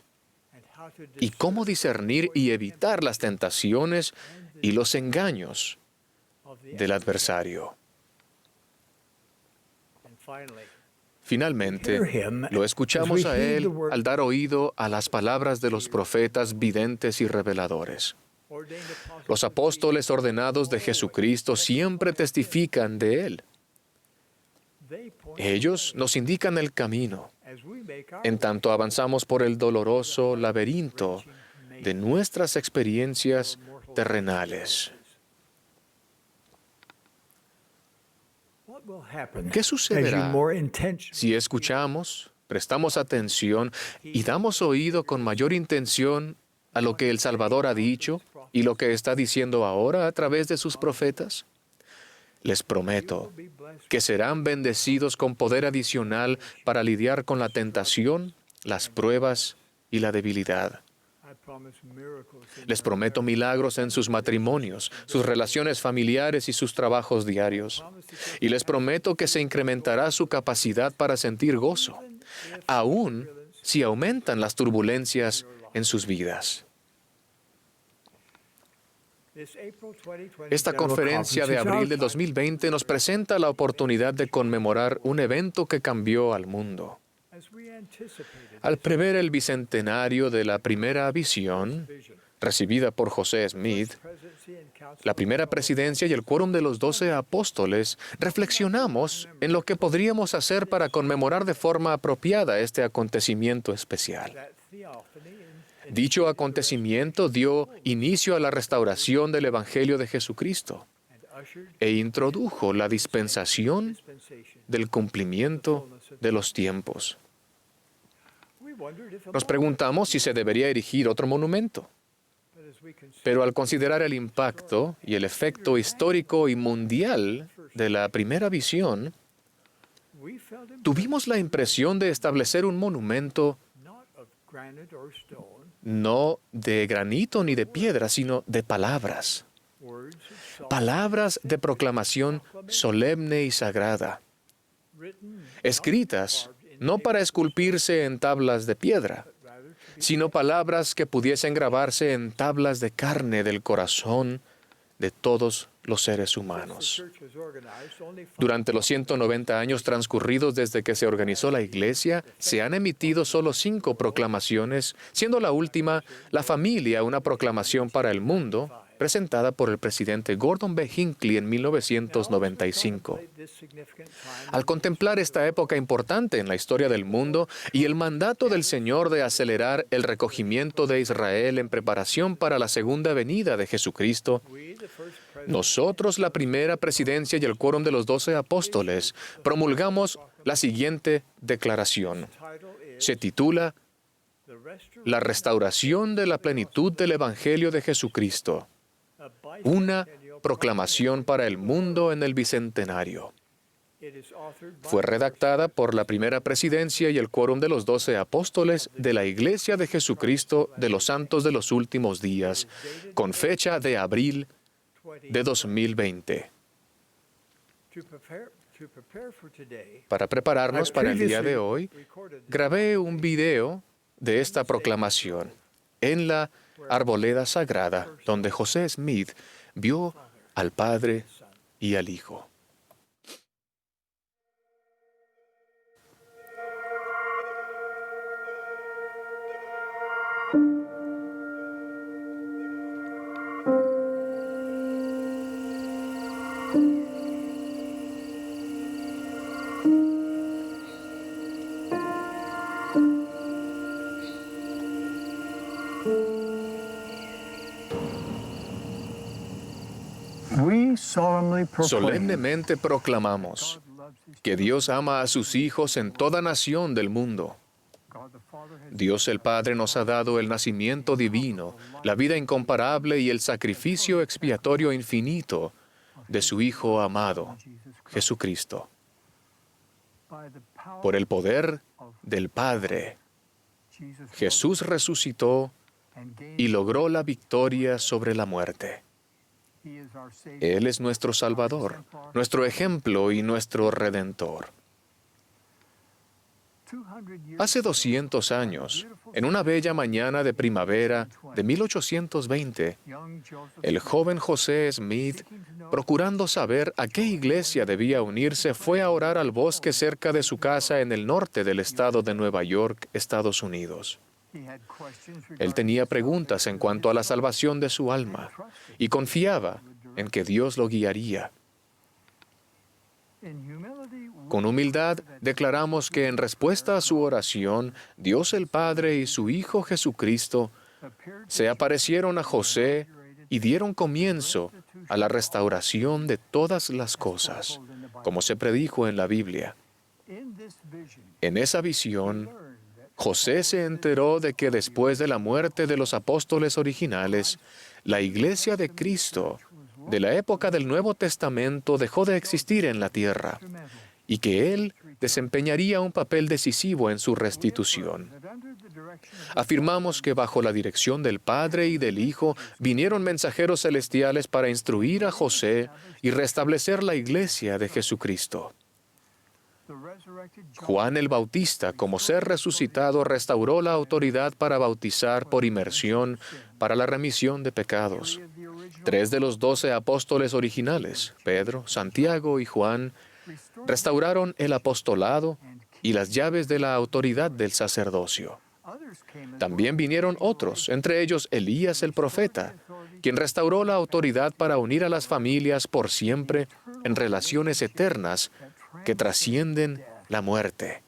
y cómo discernir y evitar las tentaciones y los engaños del adversario. Finalmente, lo escuchamos a Él al dar oído a las palabras de los profetas videntes y reveladores. Los apóstoles ordenados de Jesucristo siempre testifican de Él. Ellos nos indican el camino, en tanto avanzamos por el doloroso laberinto de nuestras experiencias terrenales. ¿Qué sucederá si escuchamos, prestamos atención y damos oído con mayor intención a lo que el Salvador ha dicho y lo que está diciendo ahora a través de sus profetas? Les prometo que serán bendecidos con poder adicional para lidiar con la tentación, las pruebas y la debilidad. Les prometo milagros en sus matrimonios, sus relaciones familiares y sus trabajos diarios. Y les prometo que se incrementará su capacidad para sentir gozo, aun si aumentan las turbulencias en sus vidas. Esta conferencia de abril de 2020 nos presenta la oportunidad de conmemorar un evento que cambió al mundo. Al prever el bicentenario de la primera visión, recibida por José Smith, la primera presidencia y el quórum de los 12 apóstoles, reflexionamos en lo que podríamos hacer para conmemorar de forma apropiada este acontecimiento especial. Dicho acontecimiento dio inicio a la restauración del Evangelio de Jesucristo e introdujo la dispensación del cumplimiento de los tiempos. Nos preguntamos si se debería erigir otro monumento. Pero al considerar el impacto y el efecto histórico y mundial de la primera visión, tuvimos la impresión de establecer un monumento no de granito ni de piedra, sino de palabras. Palabras de proclamación solemne y sagrada, escritas no para esculpirse en tablas de piedra, sino palabras que pudiesen grabarse en tablas de carne del corazón de todos los seres humanos. Durante los 190 años transcurridos desde que se organizó la Iglesia, se han emitido solo 5 proclamaciones, siendo la última, La Familia, una proclamación para el mundo, presentada por el presidente Gordon B. Hinckley en 1995. Al contemplar esta época importante en la historia del mundo y el mandato del Señor de acelerar el recogimiento de Israel en preparación para la segunda venida de Jesucristo, nosotros, la primera presidencia y el quórum de los 12 apóstoles, promulgamos la siguiente declaración. Se titula La restauración de la plenitud del Evangelio de Jesucristo. Una proclamación para el mundo en el Bicentenario. Fue redactada por la primera presidencia y el quórum de los 12 apóstoles de la Iglesia de Jesucristo de los Santos de los Últimos Días, con fecha de abril de 2020. Para prepararnos para el día de hoy, grabé un video de esta proclamación en la arboleda sagrada, donde José Smith vio al Padre y al Hijo. Solemnemente proclamamos que Dios ama a sus hijos en toda nación del mundo. Dios el Padre nos ha dado el nacimiento divino, la vida incomparable y el sacrificio expiatorio infinito de su Hijo amado, Jesucristo. Por el poder del Padre, Jesús resucitó y logró la victoria sobre la muerte. Él es nuestro Salvador, nuestro ejemplo y nuestro Redentor. Hace 200 años, en una bella mañana de primavera de 1820, el joven José Smith, procurando saber a qué iglesia debía unirse, fue a orar al bosque cerca de su casa en el norte del estado de Nueva York, Estados Unidos. Él tenía preguntas en cuanto a la salvación de su alma y confiaba en que Dios lo guiaría. Con humildad declaramos que en respuesta a su oración, Dios el Padre y su Hijo Jesucristo se aparecieron a José y dieron comienzo a la restauración de todas las cosas, como se predijo en la Biblia. En esa visión, José se enteró de que después de la muerte de los apóstoles originales, la Iglesia de Cristo, de la época del Nuevo Testamento, dejó de existir en la tierra y que Él desempeñaría un papel decisivo en su restitución. Afirmamos que bajo la dirección del Padre y del Hijo vinieron mensajeros celestiales para instruir a José y restablecer la Iglesia de Jesucristo. Juan el Bautista, como ser resucitado, restauró la autoridad para bautizar por inmersión para la remisión de pecados. 3 de los 12 apóstoles originales, Pedro, Santiago y Juan, restauraron el apostolado y las llaves de la autoridad del sacerdocio. También vinieron otros, entre ellos Elías el profeta, quien restauró la autoridad para unir a las familias por siempre en relaciones eternas que trascienden la muerte.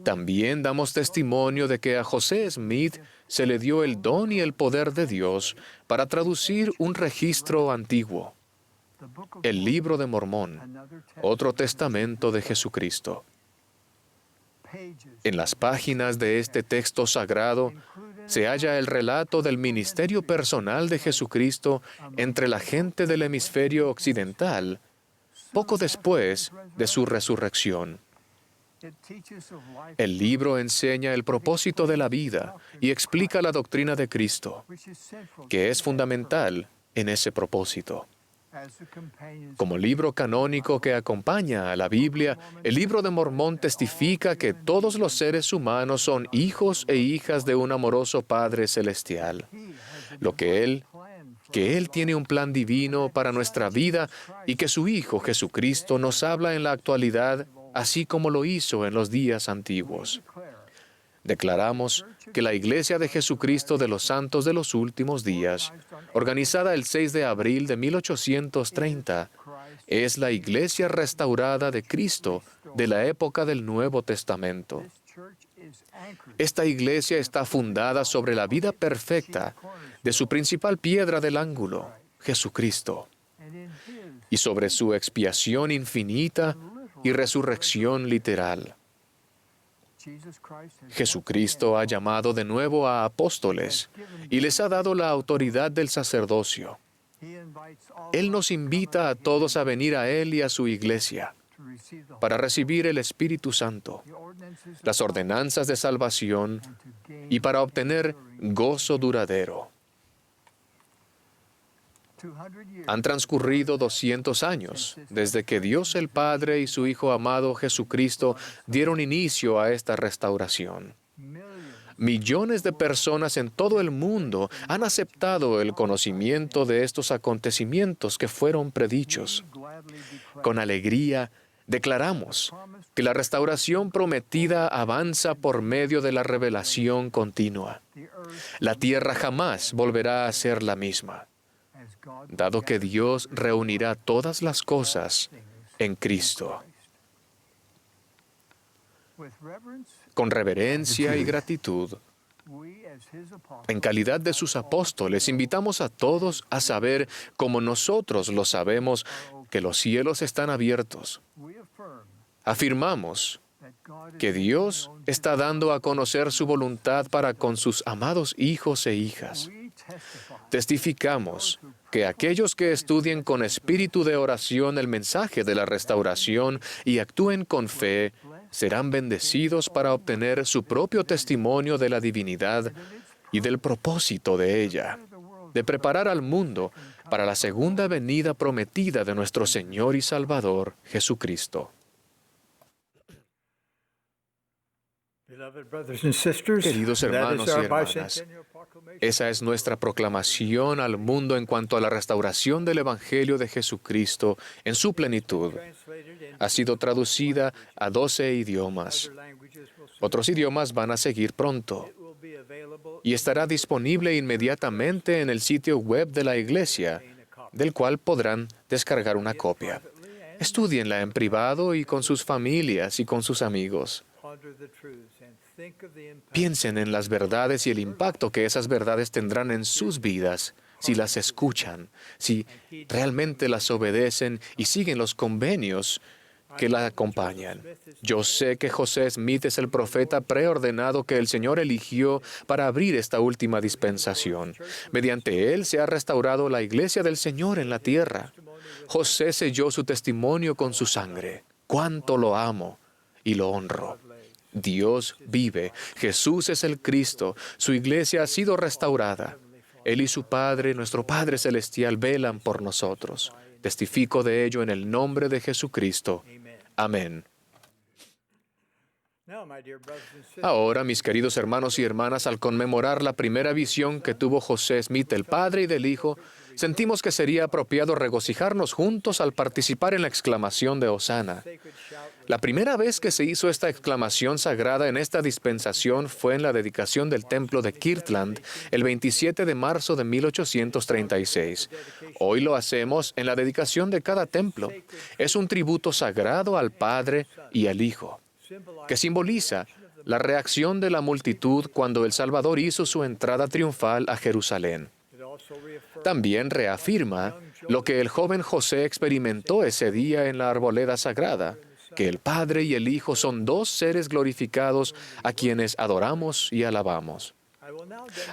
También damos testimonio de que a José Smith se le dio el don y el poder de Dios para traducir un registro antiguo, el Libro de Mormón, otro testamento de Jesucristo. En las páginas de este texto sagrado se halla el relato del ministerio personal de Jesucristo entre la gente del hemisferio occidental, poco después de su resurrección. El libro enseña el propósito de la vida y explica la doctrina de Cristo, que es fundamental en ese propósito. Como libro canónico que acompaña a la Biblia, el Libro de Mormón testifica que todos los seres humanos son hijos e hijas de un amoroso Padre Celestial. Que Él tiene un plan divino para nuestra vida y que su Hijo Jesucristo nos habla en la actualidad, así como lo hizo en los días antiguos. Declaramos que la Iglesia de Jesucristo de los Santos de los Últimos Días, organizada el 6 de abril de 1830, es la Iglesia restaurada de Cristo de la época del Nuevo Testamento. Esta Iglesia está fundada sobre la vida perfecta de su principal piedra del ángulo, Jesucristo, y sobre su expiación infinita y resurrección literal. Jesucristo ha llamado de nuevo a apóstoles y les ha dado la autoridad del sacerdocio. Él nos invita a todos a venir a Él y a su Iglesia para recibir el Espíritu Santo, las ordenanzas de salvación y para obtener gozo duradero. Han transcurrido 200 años desde que Dios el Padre y su Hijo amado Jesucristo dieron inicio a esta restauración. Millones de personas en todo el mundo han aceptado el conocimiento de estos acontecimientos que fueron predichos. Con alegría, declaramos que la restauración prometida avanza por medio de la revelación continua. La tierra jamás volverá a ser la misma, dado que Dios reunirá todas las cosas en Cristo. Con reverencia y gratitud, en calidad de sus apóstoles, invitamos a todos a saber, como nosotros lo sabemos, que los cielos están abiertos. Afirmamos que Dios está dando a conocer su voluntad para con sus amados hijos e hijas. Testificamos que aquellos que estudien con espíritu de oración el mensaje de la restauración y actúen con fe, serán bendecidos para obtener su propio testimonio de la divinidad y del propósito de ella, de preparar al mundo para la segunda venida prometida de nuestro Señor y Salvador, Jesucristo. Queridos hermanos y hermanas, esa es nuestra proclamación al mundo en cuanto a la restauración del Evangelio de Jesucristo en su plenitud. Ha sido traducida a 12 idiomas. Otros idiomas van a seguir pronto y estará disponible inmediatamente en el sitio web de la Iglesia, del cual podrán descargar una copia. Estúdienla en privado y con sus familias y con sus amigos. Piensen en las verdades y el impacto que esas verdades tendrán en sus vidas si las escuchan, si realmente las obedecen y siguen los convenios que la acompañan. Yo sé que José Smith es el profeta preordenado que el Señor eligió para abrir esta última dispensación. Mediante él se ha restaurado la iglesia del Señor en la tierra. José selló su testimonio con su sangre. ¡Cuánto lo amo y lo honro! Dios vive, Jesús es el Cristo, su iglesia ha sido restaurada. Él y su Padre, nuestro Padre Celestial, velan por nosotros. Testifico de ello en el nombre de Jesucristo. Amén. Ahora, mis queridos hermanos y hermanas, al conmemorar la primera visión que tuvo José Smith del Padre y del Hijo, sentimos que sería apropiado regocijarnos juntos al participar en la exclamación de Hosana. La primera vez que se hizo esta exclamación sagrada en esta dispensación fue en la dedicación del templo de Kirtland el 27 de marzo de 1836. Hoy lo hacemos en la dedicación de cada templo. Es un tributo sagrado al Padre y al Hijo. que simboliza la reacción de la multitud cuando el Salvador hizo su entrada triunfal a Jerusalén. También reafirma lo que el joven José experimentó ese día en la arboleda sagrada, que el Padre y el Hijo son dos seres glorificados a quienes adoramos y alabamos.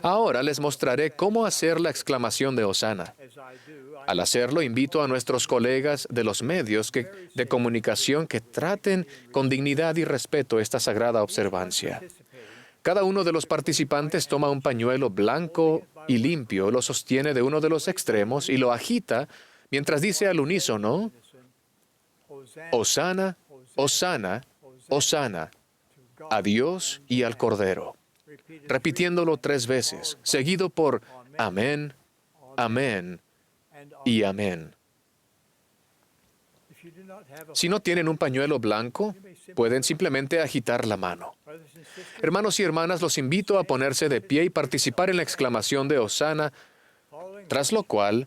Ahora les mostraré cómo hacer la exclamación de Hosana. Al hacerlo, invito a nuestros colegas de los medios de comunicación que traten con dignidad y respeto esta sagrada observancia. Cada uno de los participantes toma un pañuelo blanco y limpio, lo sostiene de uno de los extremos y lo agita mientras dice al unísono: Hosana, Hosana, Hosana, a Dios y al Cordero, repitiéndolo 3 veces, seguido por Amén, Amén y Amén. Si no tienen un pañuelo blanco, pueden simplemente agitar la mano. Hermanos y hermanas, los invito a ponerse de pie y participar en la exclamación de Hosana, tras lo cual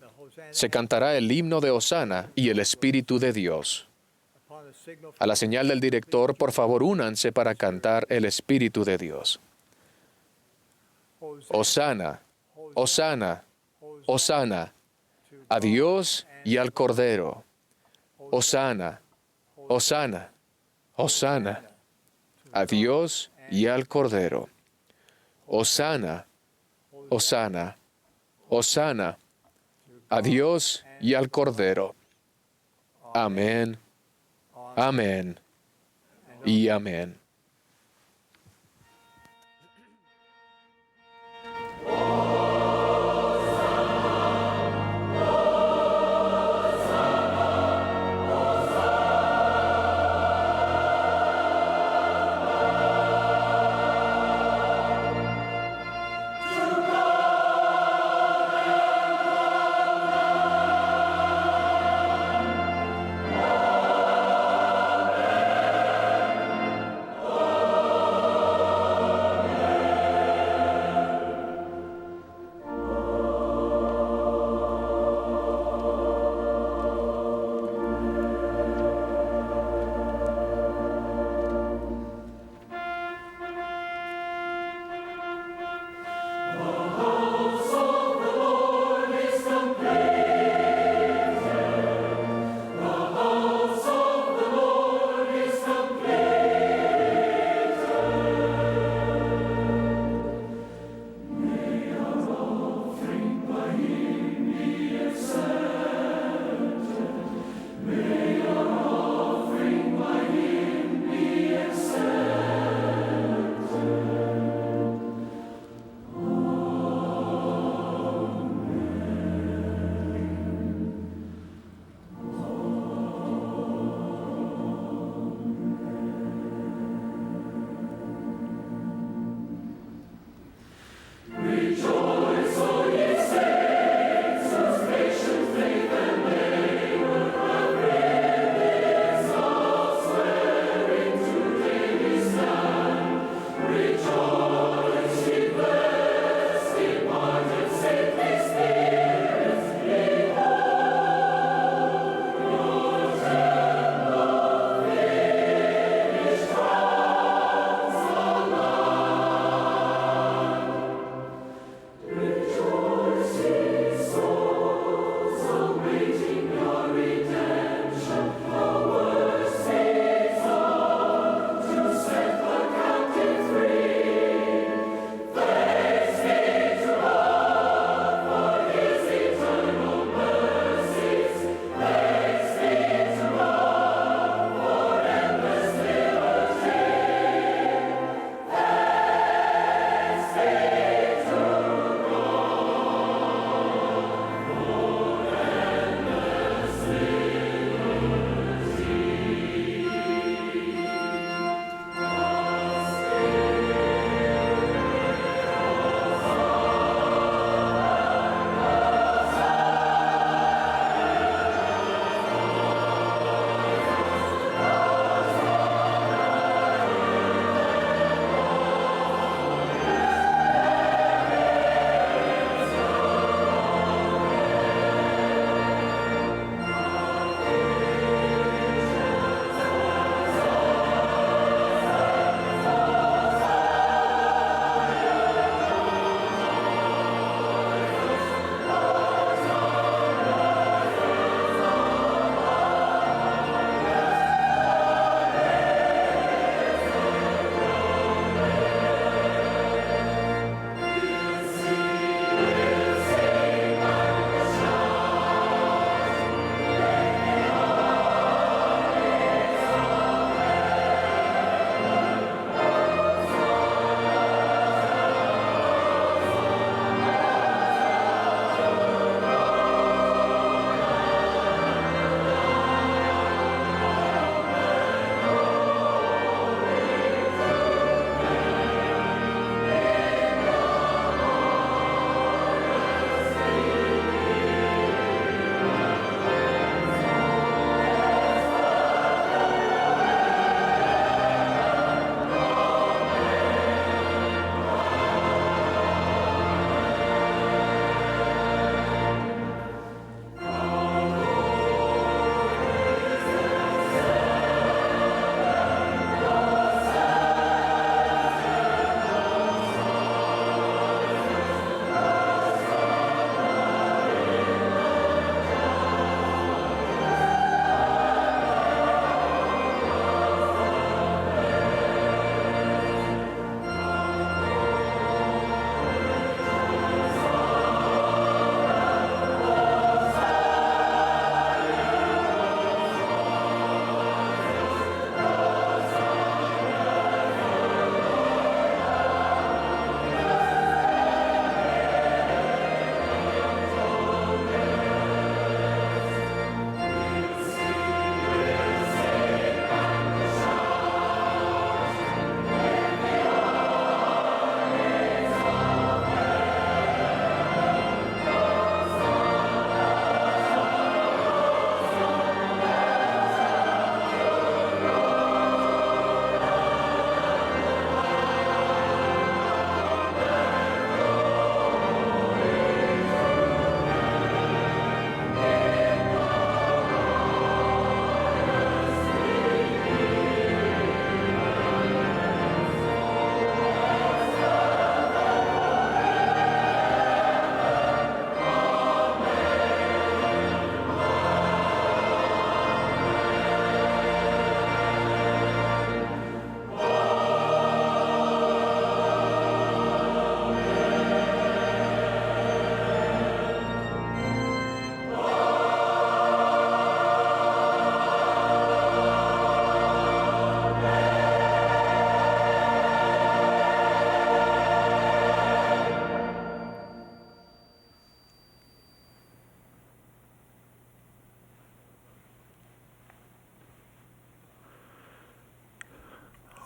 se cantará el himno de Hosana y el Espíritu de Dios. A la señal del director, por favor, únanse para cantar el Espíritu de Dios. Hosana, Hosana, Hosana, a Dios y al Cordero. Hosana, Hosana, Hosana, a Dios y al Cordero. Hosana, Hosana, Hosana, a Dios y al Cordero. Amén, amén y amén.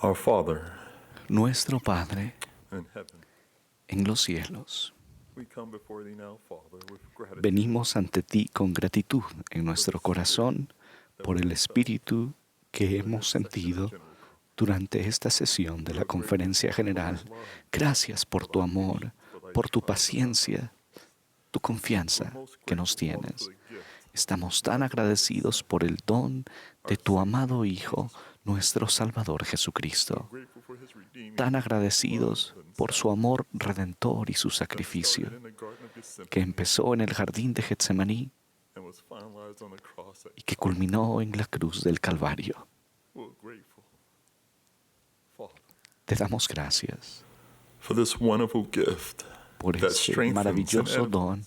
Our Father Nuestro Padre in heaven, en los cielos, we come before thee now, Father, with gratitude. venimos ante ti con gratitud en nuestro corazón por el espíritu que hemos sentido durante esta sesión de la Conferencia General. Gracias por tu amor, por tu paciencia, tu confianza que nos tienes. Estamos tan agradecidos por el don de tu amado Hijo, nuestro Salvador Jesucristo. Tan agradecidos por su amor redentor y su sacrificio, que empezó en el jardín de Getsemaní y que culminó en la cruz del Calvario. Te damos gracias For this wonderful gift por that ese strengthens maravilloso and don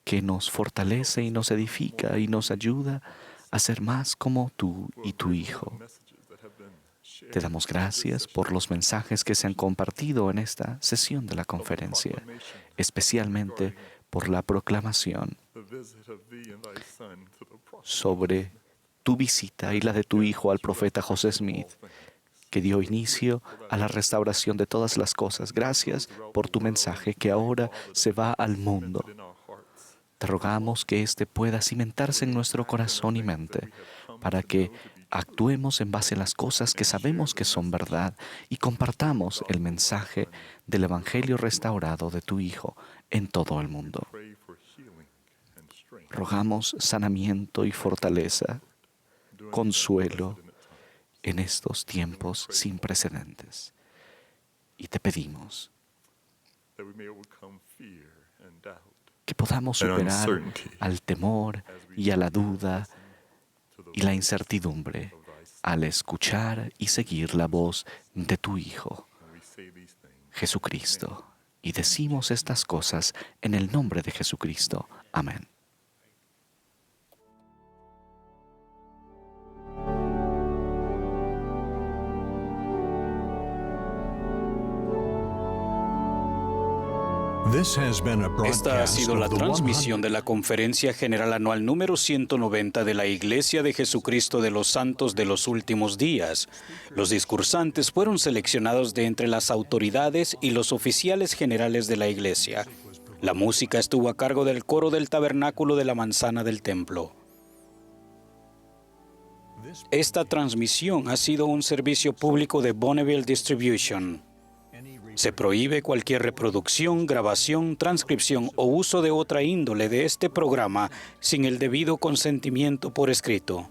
que nos fortalece y nos edifica y nos ayuda a ser más como tú y tu Hijo. Te damos gracias por los mensajes que se han compartido en esta sesión de la conferencia, especialmente por la proclamación sobre tu visita y la de tu Hijo al profeta José Smith, que dio inicio a la restauración de todas las cosas. Gracias por tu mensaje que ahora se va al mundo. Te rogamos que éste pueda cimentarse en nuestro corazón y mente para que actuemos en base a las cosas que sabemos que son verdad y compartamos el mensaje del Evangelio restaurado de tu Hijo en todo el mundo. Rogamos sanamiento y fortaleza, consuelo en estos tiempos sin precedentes. Y te pedimos que podamos superar al temor y a la duda y la incertidumbre al escuchar y seguir la voz de tu Hijo, Jesucristo. Y decimos estas cosas en el nombre de Jesucristo. Amén. Esta ha sido la transmisión de la Conferencia General Anual número 190 de la Iglesia de Jesucristo de los Santos de los Últimos Días. Los discursantes fueron seleccionados de entre las autoridades y los oficiales generales de la Iglesia. La música estuvo a cargo del coro del Tabernáculo de la Manzana del Templo. Esta transmisión ha sido un servicio público de Bonneville Distribution. Se prohíbe cualquier reproducción, grabación, transcripción o uso de otra índole de este programa sin el debido consentimiento por escrito.